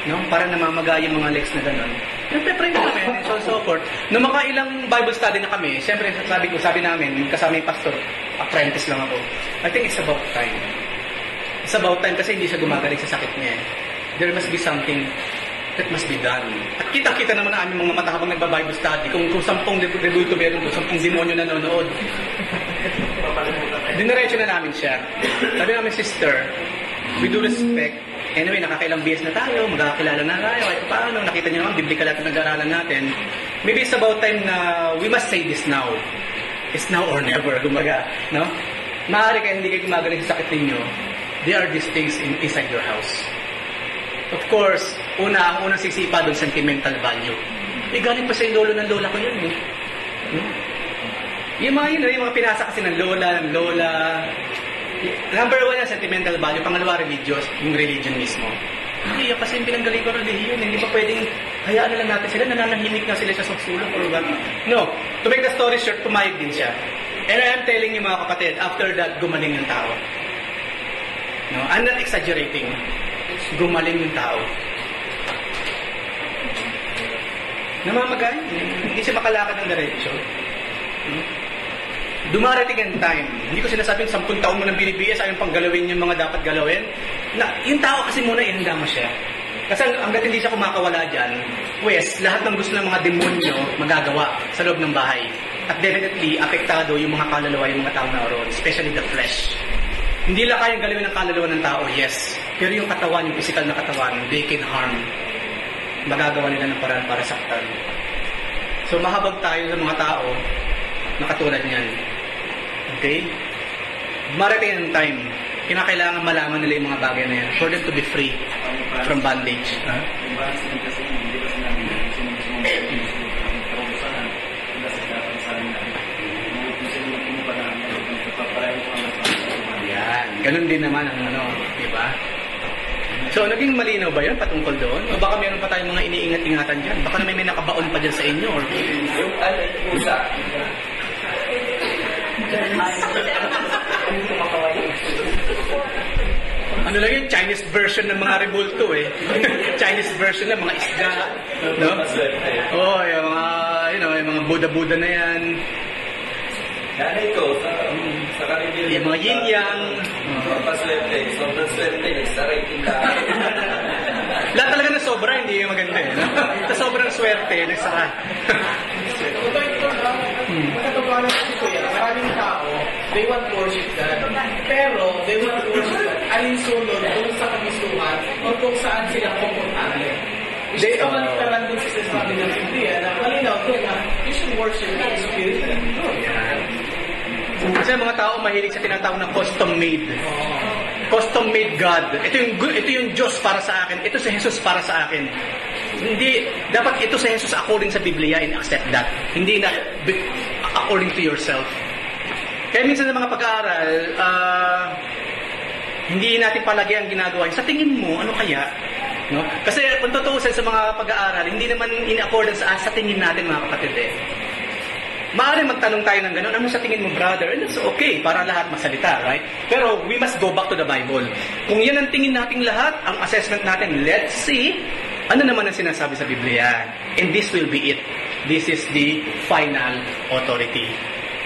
No? Parang namamagay yung mga legs na gano'n. Nagpe-pray na kami, and so on so forth. Nung makailang Bible study na kami, siyempre sabi namin, kasama yung pastor, apprentice lang ako. I think it's about time. It's about time kasi hindi siya gumagaling sa sakit niya. There must be something that must be done. At kita-kita naman na aming mga mata habang nagba-Bible study. Kung 10 rebulto meron doon, 10 demonyo nanonood. Diniretso na namin siya. Sabi namin, sister, we do respect. Anyway, nakakailang BS na tayo, magkakilala na tayo, kahit paano, nakita niyo naman, biblical natin nag-aaralan natin. Maybe it's about time na we must say this now. It's now or never, gumaga. No? Maaari kayo hindi kayo gumagaling sa sakit ninyo. There are these things inside your house. Of course, ang unang sisipa doon, sentimental value. Galing pa sa lolo ng lola ko yun eh. Yung mga pinasa kasi ng lola. Number 1 yan, sentimental value. Pangalawa, yung religion mismo. Hindi, kasi yung pinanggaling ko religion. Hindi pa pwedeng, hayaan na lang natin sila, nananahimik na sila sa sulok or what. No, to make the story short, pumayag din siya. And I am telling you mga kapatid, after that, gumaling yung tao. No, I'm not exaggerating. Gumaling yung tao. Namamagay. Hindi siya makalakad ng diretsyo. Dumarating ang time. Hindi ko sinasabing 10 taon mo nang binibiyas ayong pang galawin yung mga dapat galawin. Yung tao kasi muna ihanda mo siya. Kasi hanggat hindi siya kumakawala dyan, lahat ng gusto ng mga demonyo magagawa sa loob ng bahay. At definitely, apektado yung mga kaluluwa, yung mga tao na roon, especially the flesh. Hindi lang kayang galawin ng kaluluwa ng tao, yes. Pero yung katawan, yung physical na katawan, they can harm. Magagawa nila ng paraan para saktan. So, mahabag tayo sa mga tao na katulad niyan. Okay? Marating ang time, kinakailangan malaman nila yung mga bagay na yan for them to be free from bondage. Ganun din naman ang di ba? So So, naging malinaw ba yun patungkol doon? O baka meron pa tayong mga iniingat-ingatan dyan? Baka naman may nakabaon pa dyan sa inyo? Or... Yung ano, yung usa. Ano lang yung Chinese version ng mga rebulto eh. Chinese version ng mga isda. No? Oh, yung mga, yung mga Buddha-Buddha na yan. Nanay ko, sa Caribbean. Yung mga yin-yang. Papaswerte. Sobrang swerte. Nagsaray tindahan. Lahat talaga na sobra, hindi yung maganda eh. No? Sa sobrang swerte, nagsara. Magkatotohanan ko yan, maraming tao, they want to worship God. Pero, they want to worship God alinsunod kung sa kagustuhan o kung saan sila komportable. They kabaliktaran dun sa sinasabi ng Biblia na malinaw doon na you should worship God in spirit and in truth. Kasi mga tao mahilig sa tinatawag na custom-made. Custom-made God. Ito yung Diyos para sa akin. Ito si Jesus para sa akin. Hindi, dapat ito si Jesus according sa Biblia and accept that. Hindi na according to yourself. Kaya minsan sa mga pag-aaral, hindi natin palagi ang ginagawa. Sa tingin mo, ano kaya? No? Kasi kung tutuusin sa mga pag-aaral, hindi naman in accordance sa tingin natin mga kapatid eh. Maaari magtanong tayo ng gano'n, ano sa tingin mo brother? And that's okay, para lahat masalita, right? Pero we must go back to the Bible. Kung yan ang tingin nating lahat, ang assessment natin, let's see, ano naman ang sinasabi sa Biblia? And this will be it. This is the final authority.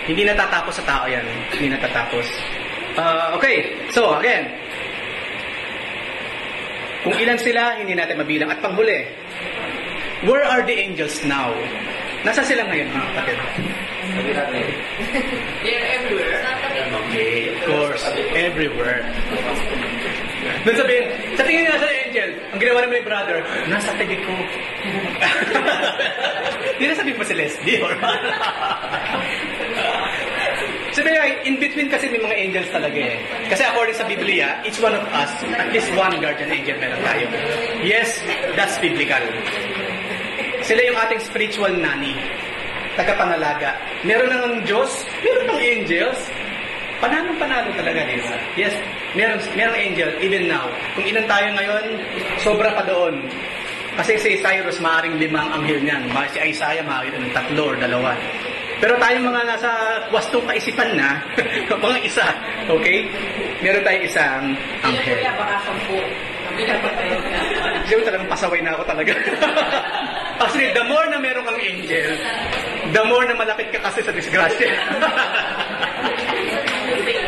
Hindi natatapos sa tao yan. Hindi natatapos. Okay, so again, kung ilan sila, hindi natin mabilang. At panghuli, where are the angels now? Nasa sila ngayon, mga kapatid? They're everywhere. Okay, of course, everywhere. Doon sabihin, sa tingin nga sa angel, ang ginawa naman ni brother, nasa tabi ko. Hindi na sabihin pa si Leslie, or sabi nga, in between kasi may mga angels talaga eh. Kasi according sa Biblia, each one of us, at least one guardian angel meron tayo. Yes, that's biblical. Sila yung ating spiritual nanny, tagapangalaga. Meron ng Diyos, meron ng angels. Panalo talaga dito. Yes, merong angel, even now. Kung ilan tayo ngayon, sobra pa doon. Kasi si Cyrus, maaaring 5 anghel niyan. Si Isaiah, maaaring 3 or 2. Pero tayong mga nasa wastong kaisipan na, mga isa, okay? Meron tayong isang anghel. Kaya baka 10. Kasi talagang pasaway na ako talaga. Actually, the more na meron kang angel, the more na malapit ka kasi sa disgrasya.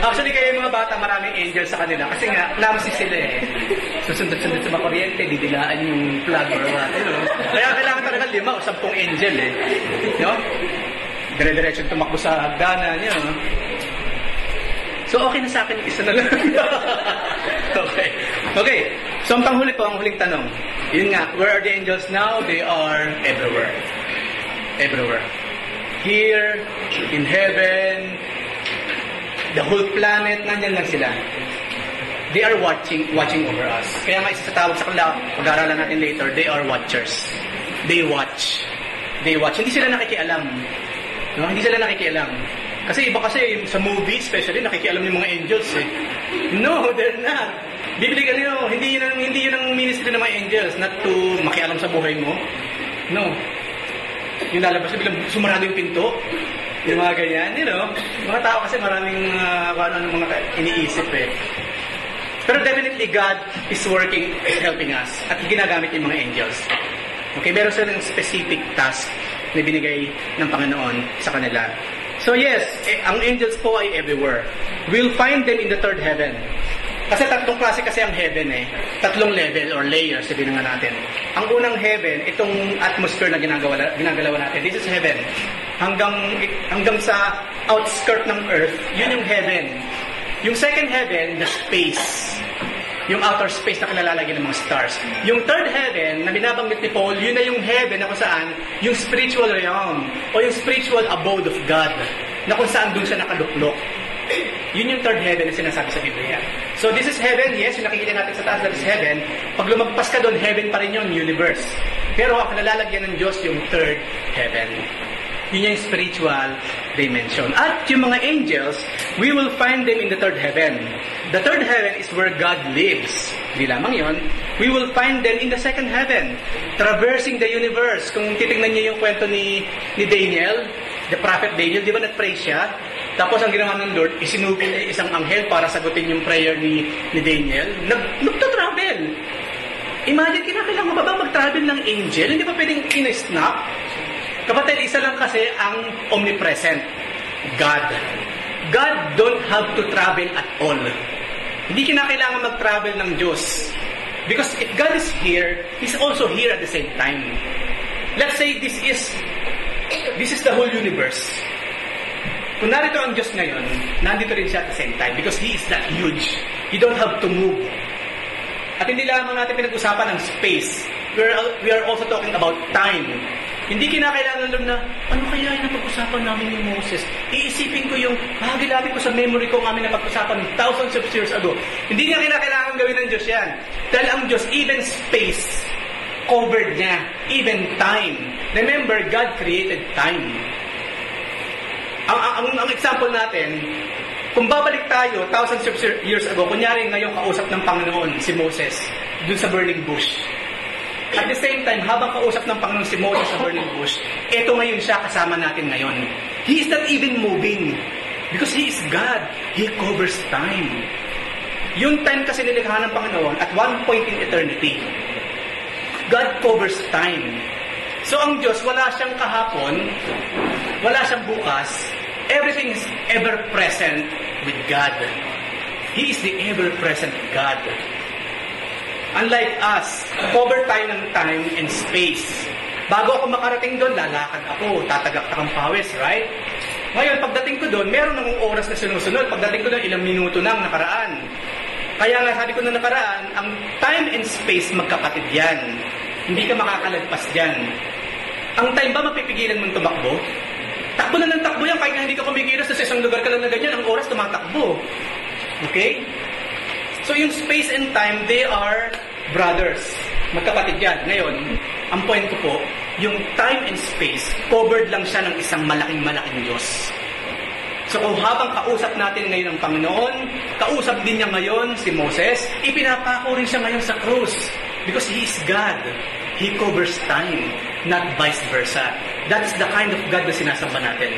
Actually, kaya yung mga bata, maraming angel sa kanila. Kasi nga, clumsy sila eh. Susundot-sundot sa mga kuryente, didilaan yung plug or what. Kaya kailangan talaga 5 o 10 angel eh. No? Dire-diretso tumakbo sa hagdanan niya. No? So, okay na sa akin, isa na lang. Okay. So, ang panghuli po, ang huling tanong. Yun nga, where are the angels now? They are everywhere. Everywhere. Here, in heaven, the whole planet, nandyan lang sila. They are watching over us. Kaya nga isa sa tawag sa kanila, pag-aaralan natin later, they are watchers. They watch. Hindi sila nakikialam. No? Hindi sila nakikialam. Kasi iba kasi sa movie, especially, nakikialam yung mga angels eh. No, they're not. Bibigyan nyo, hindi yun ang ministry ng mga angels, not to makialam sa buhay mo. No. Yung lalabas, bilang sumarado yung pinto, yung mga ganyan, mga tao kasi maraming mga iniisip eh. Pero definitely God is working, helping us, at ginagamit yung mga angels. Okay, meron silang specific task na binigay ng Panginoon sa kanila. So yes, ang angels po ay everywhere. We'll find them in the third heaven. Kasi 3 klase kasi ang heaven eh. 3 level or layers, sabihin nga natin. Ang unang heaven, itong atmosphere na ginagalawan natin. This is heaven. Hanggang sa outskirt ng earth, yun yung heaven. Yung second heaven, the space. Yung outer space na kinalalagyan ng mga stars. Yung third heaven, na binabanggit ni Paul, yun na yung heaven na kung saan, yung spiritual realm, o yung spiritual abode of God, na kung saan dun siya nakaluklok. Yun yung third heaven na sinasabi sa Biblia. So this is heaven, yes, yung nakikita natin sa taas, that is heaven. Pag lumagpas ka doon, heaven pa rin yun, universe. Pero ang nalalagyan ng Diyos yung third heaven. Yun yung spiritual dimension. At yung mga angels, we will find them in the third heaven. The third heaven is where God lives. Di lamang yun, We will find them in the second heaven, traversing the universe. Kung titingnan niyo yung kwento ni Daniel, the prophet Daniel, di ba nag-pray siya? Tapos ang ginawa ng Lord, isinubi na isang anghel para sagutin yung prayer ni Daniel. Nagta-travel. Imagine, kinakailangan mo ba mag-travel ng angel? Hindi ba pwedeng in-snap? Kapatid, isa lang kasi ang omnipresent. God. God don't have to travel at all. Hindi kinakailangan mag-travel ng Diyos. Because if God is here, He's also here at the same time. Let's say this is the whole universe. Kung narito ang Diyos ngayon, nandito rin siya at the same time because He is that huge. You don't have to move. At hindi lamang natin pinag-usapan ng space. We are also talking about time. Hindi kinakailangan lang na, ano kaya yung napag-usapan namin ni Moses? Iisipin ko yung, hagilapin ko sa memory ko ang aming napag-usapan thousands of years ago. Hindi niya kinakailangan gawin ng Diyos yan. Dahil ang Diyos, even space, covered niya. Even time. Remember, God created time. Ang example natin, kung babalik tayo thousands of years ago, kunyari ngayon kausap ng Panginoon si Moses dun sa burning bush. At the same time, habang kausap ng Panginoon si Moses sa burning bush, eto ngayon siya kasama natin ngayon. He is not even moving because He is God. He covers time. Yung time kasi nilikha ng Panginoon at one point in eternity. God covers time. So ang Diyos, wala siyang kahapon, wala siyang bukas, everything is ever present with God. He is the ever-present God. Unlike us, cover tayo ng time and space. Bago ako makarating doon, lalakad ako, tatagak-tak ang pawis, right? Ngayon, pagdating ko doon, meron namang oras na sinusunod. Pagdating ko doon, ilang minuto nang nakaraan. Kaya nga, sabi ko na nakaraan, ang time and space magkapatid yan. Hindi ka makakalagpas dyan. Ang time ba mapipigilan mong tumakbo? Takbo na ng takbo yan, kahit hindi ka kumikilos sa isang lugar ka lang na ganyan, ang oras tumatakbo. Okay? So yung space and time, they are brothers. Magkapatid yan. Ngayon, ang point ko po, yung time and space, covered lang siya ng isang malaking Diyos. So kung habang kausap natin ngayon ang Panginoon, kausap din niya ngayon si Moses, ipinapako rin siya ngayon sa krus. Because He is God. He covers time, not vice versa. That's the kind of God na sinasamba natin.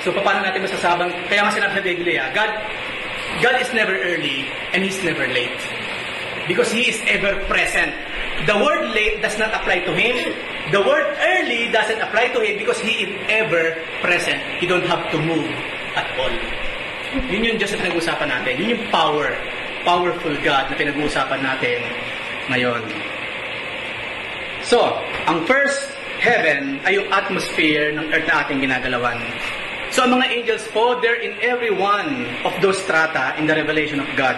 So paano natin masasabang, kaya nga sinabi sa Biblia, God is never early and He's never late. Because He is ever present. The word late does not apply to Him. The word early doesn't apply to Him because He is ever present. You don't have to move at all. Yun yung Diyos na pinag-uusapan natin. Yun yung powerful God na pinag-uusapan natin ngayon. So, ang first heaven ay yung atmosphere ng earth na ating ginagalawan. So, ang mga angels po, they're in every one of those strata in the revelation of God.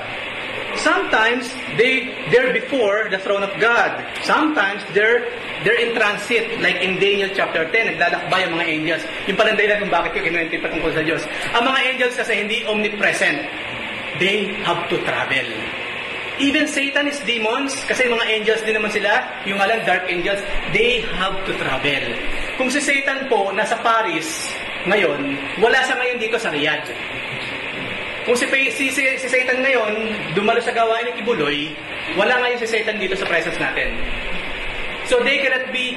Sometimes, they're before the throne of God. Sometimes, they're in transit. Like in Daniel chapter 10, naglalakbay ang mga angels. Yung palang dahilan kung bakit yung kinuwento pa tungkol sa Diyos. Ang mga angels kasi hindi omnipresent. They have to travel. Even Satan is demons, kasi mga angels din naman sila, yung alang dark angels, they have to travel. Kung si Satan po, nasa Paris, ngayon, wala siya ngayon dito sa Riyadh. Kung si Satan ngayon, dumalo sa gawain ng Kibuloy, wala ngayon si Satan dito sa presence natin. So they cannot be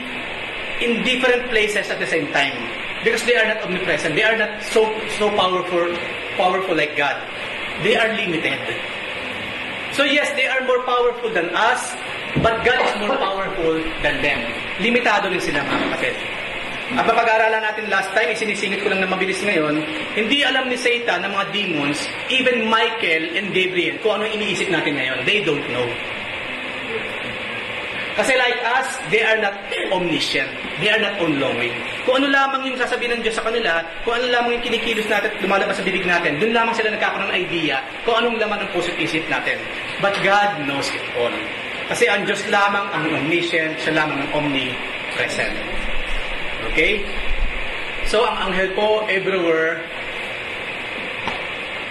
in different places at the same time. Because they are not omnipresent. They are not so powerful like God. They are limited. So yes, they are more powerful than us, but God is more powerful than them. Limitado rin sila, mga kapatid. At mapag-aaralan natin last time, isinisingit ko lang na mabilis ngayon, hindi alam ni Satan ng mga demons, even Michael and Gabriel, kung ano iniisip natin ngayon. They don't know. Kasi like us, they are not omniscient. They are not all-knowing. Kung ano lamang yung sasabihin ng Diyos sa kanila, kung ano lamang yung kinikilos natin at lumalabas sa bibig natin, dun lamang sila nagkakaroon ng idea kung anong laman ng puso't isip natin. But God knows it all. Kasi ang Diyos lamang ang omniscient, siya lamang ang omnipresent. Okay? So, ang anghel po, everywhere,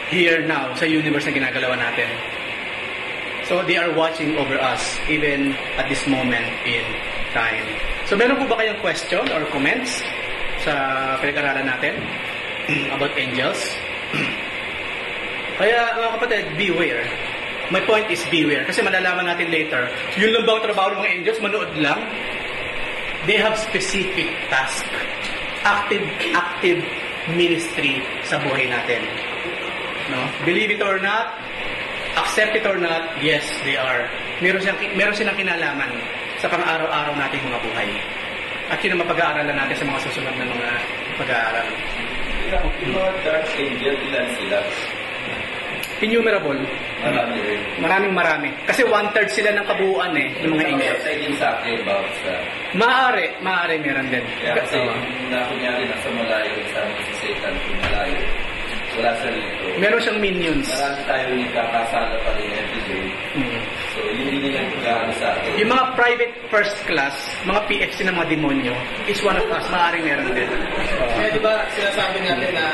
here now, sa universe na ginagalawan natin. So, they are watching over us, even at this moment in time. So, meron po ba kayong question or comments sa pinag-aralan natin about angels? Kaya, mga kapatid, beware. my point is beware. Kasi malalaman natin later, yun lang ba ang trabaho ng mga angels? Manood lang? They have specific task. Active ministry sa buhay natin. No? Believe it or not, accept it or not, yes, they are. Meron silang kinalaman sa pang-araw-araw nating mga buhay. At yun ang mapag-aaralan natin sa mga susunod na mga pag-aaral. Yung mga dark angel, ilan sila? Innumerable. Marami rin. Marami. Kasi 1/3 sila ng kabuuan ng mga angels. Sa din sa akin about sa... Maaari meron din. Kaya kasi kunyari nasa malayo, sabi ko si Satan, kung malayo, wala sa rito. Meron siyang minions. Marami tayo nagkakasala pa rin everyday. So, yun din yung nagkakaano sa akin. Yung mga private first class, mga PFC ng mga demonyo, is one of us. Maaaring meron din. Kaya di ba sinasabi natin na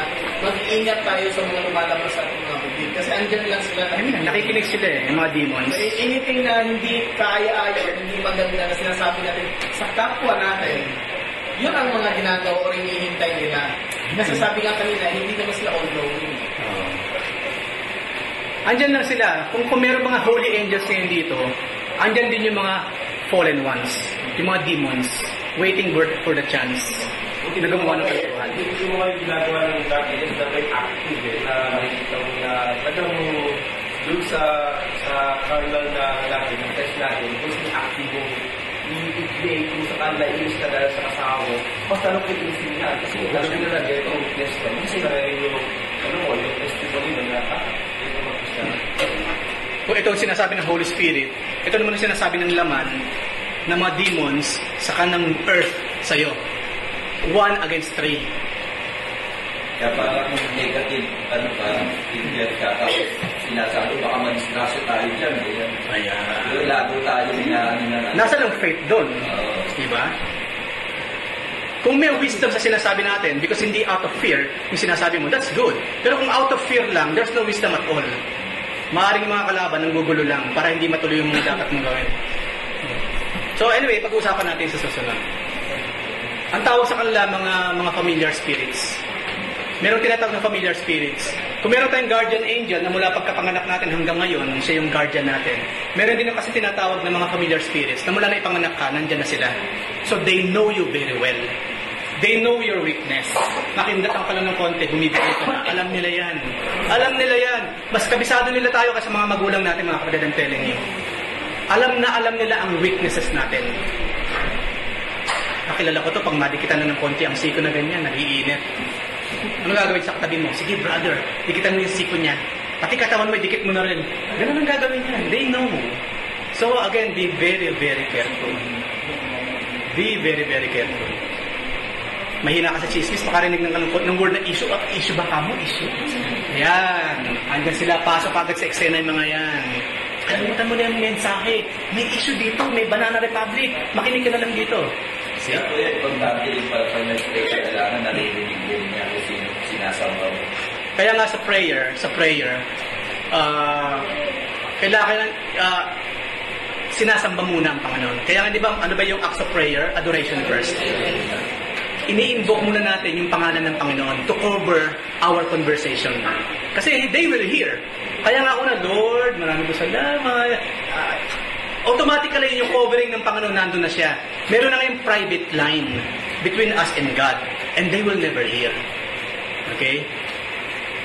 mag-iingat tayo sa mga lumalabas sa ating mga bibig. Kasi andyan lang sila. I mean, nakikinig sila yung mga demons. Anything na hindi kaaya-aya o hindi maganda na sinasabi natin sa kapwa natin, yun ang mga ginagawa o hinihintay nila. Kasi sabi nga kanina, hindi naman sila all-knowing. Andyan lang sila. Kung meron mga holy angels ngayon dito, andyan din yung mga fallen ones, yung mga demons, waiting for the chance na gumawa ng katotohanan. Yung mga ginagawa ng dark angels na may active na nakikita mo na talagang doon sa carnal na natin, ng test natin, kung sino active mo i-create mo sa kanila, ilis ka dahil sa kasama mo, basta lang po yung sinihan. Kasi alam nyo na ito ang test mo. Kasi yung testimony mo na ito mag-isa. Kung ito ang sinasabi ng Holy Spirit, ito naman ang sinasabi ng laman ng mga demons sa kanang earth sa'yo. 1 against 3. Kaya parang negative, Indian ka, tapos sinasabi, baka madisgrasya tayo dyan. Ayan. Lalo tayo na... Nasa lang faith doon. Diba? Kung may wisdom sa sinasabi natin, because hindi out of fear, yung sinasabi mo, that's good. Pero kung out of fear lang, there's no wisdom at all. Maaaring mga kalaban ng gugulo lang para hindi matuloy yung mga dapat mong gawin. So anyway, pag-uusapan natin sa susunod. Ang tawag sa kanila mga familiar spirits. Meron tinatawag na familiar spirits. Kung meron tayong guardian angel na mula pagkapanganak natin hanggang ngayon, siya yung guardian natin. Meron din kasi tinatawag na mga familiar spirits na mula na ipanganak ka, nandyan na sila. So they know you very well. They know your weakness. Makindatan ka lang ng konti, bumibigay ka na. Alam nila yan. Alam nila yan. Mas kabisado nila tayo kasi mga magulang natin, mga kapatid, I'm telling you. Alam nila ang weaknesses natin. Nakilala ko to, pag madikitan na ng konti, ang siko na ganyan, nag-iinit. Ano gagawin sa katabi mo? Sige, brother, dikitan mo yung siko niya. Pati katawan mo, dikit mo na rin. Ganun ang gagawin niya. They know. So again, be very, very careful. Be very, very careful. Mahina ka sa chismis, makarinig ng word na issue. Issue ba ka mo? Issue? Yan. Andyan sila, pasok agad sa eksena yung mga yan. Kalimutan mo na yung mensahe. May issue dito, may Banana Republic. Makinig ka na lang dito. See? Kaya po yan, importante rin para sa nag-pray, kailangan naririnig din niya kasi sinasamba mo. Kaya nga sa prayer, kailangan sinasamba muna ang Panginoon. Kaya nga di ba, ano ba yung acts of prayer? Adoration first. Ini-invoke muna natin yung pangalan ng Panginoon to cover our conversation. Kasi they will hear. Kaya nga una, Lord, maraming salamat. Automatically yung covering ng Panginoon nandun na siya. Meron na ngayong private line between us and God. And they will never hear. Okay?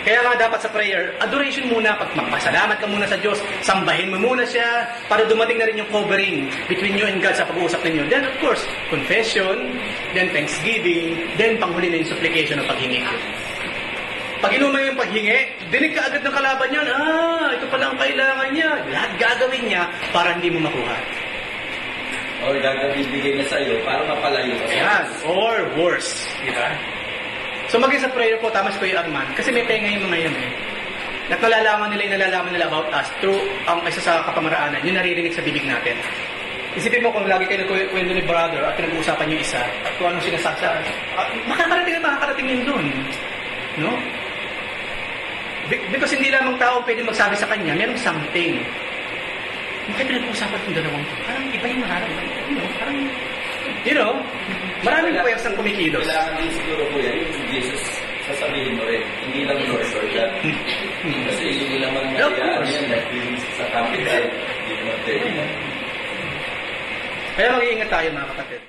Kaya nga dapat sa prayer, adoration muna, pag magpasalamat ka muna sa Diyos, sambahin mo muna siya para dumating na rin yung covering between you and God sa pag-uusap ninyo. Then of course, confession, then thanksgiving, then panghuli na yung supplication o paghingi. Pag inuman yung paghingi, dinig ka agad ng kalaban yan, ito pala ang kailangan niya. Lahat gagawin niya para hindi mo makuha. Or gagawin bigay na sa'yo para mapalayo ka. Yan, or worse. Diba? So maging sa prayer po, tama si Kuya Arman, kasi may tenga yung mga yun at nalalaman nila about us through ang isa sa kapamaraanan, yung naririnig sa bibig natin. Isipin mo kung lagi kayo nagkwento ni brother at pinag-uusapan yung isa at kung anong sinasaksa, makakarating yun dun. No? Because hindi lamang tao pwede magsabi sa kanya, merong something. Bakit pinag-uusapan itong dalawang to? Parang iba yung nararamdaman. Maraming pwers ang kumikilos. Kailangan din siguro po yan, yung Jesus, sasabihin mo rin. Hindi lang Lord, Lord. sila. Kasi hindi naman Of nangyayaan course. yan, sa capital, hindi naman pwede. Kaya mag-iingat tayo mga kapatid.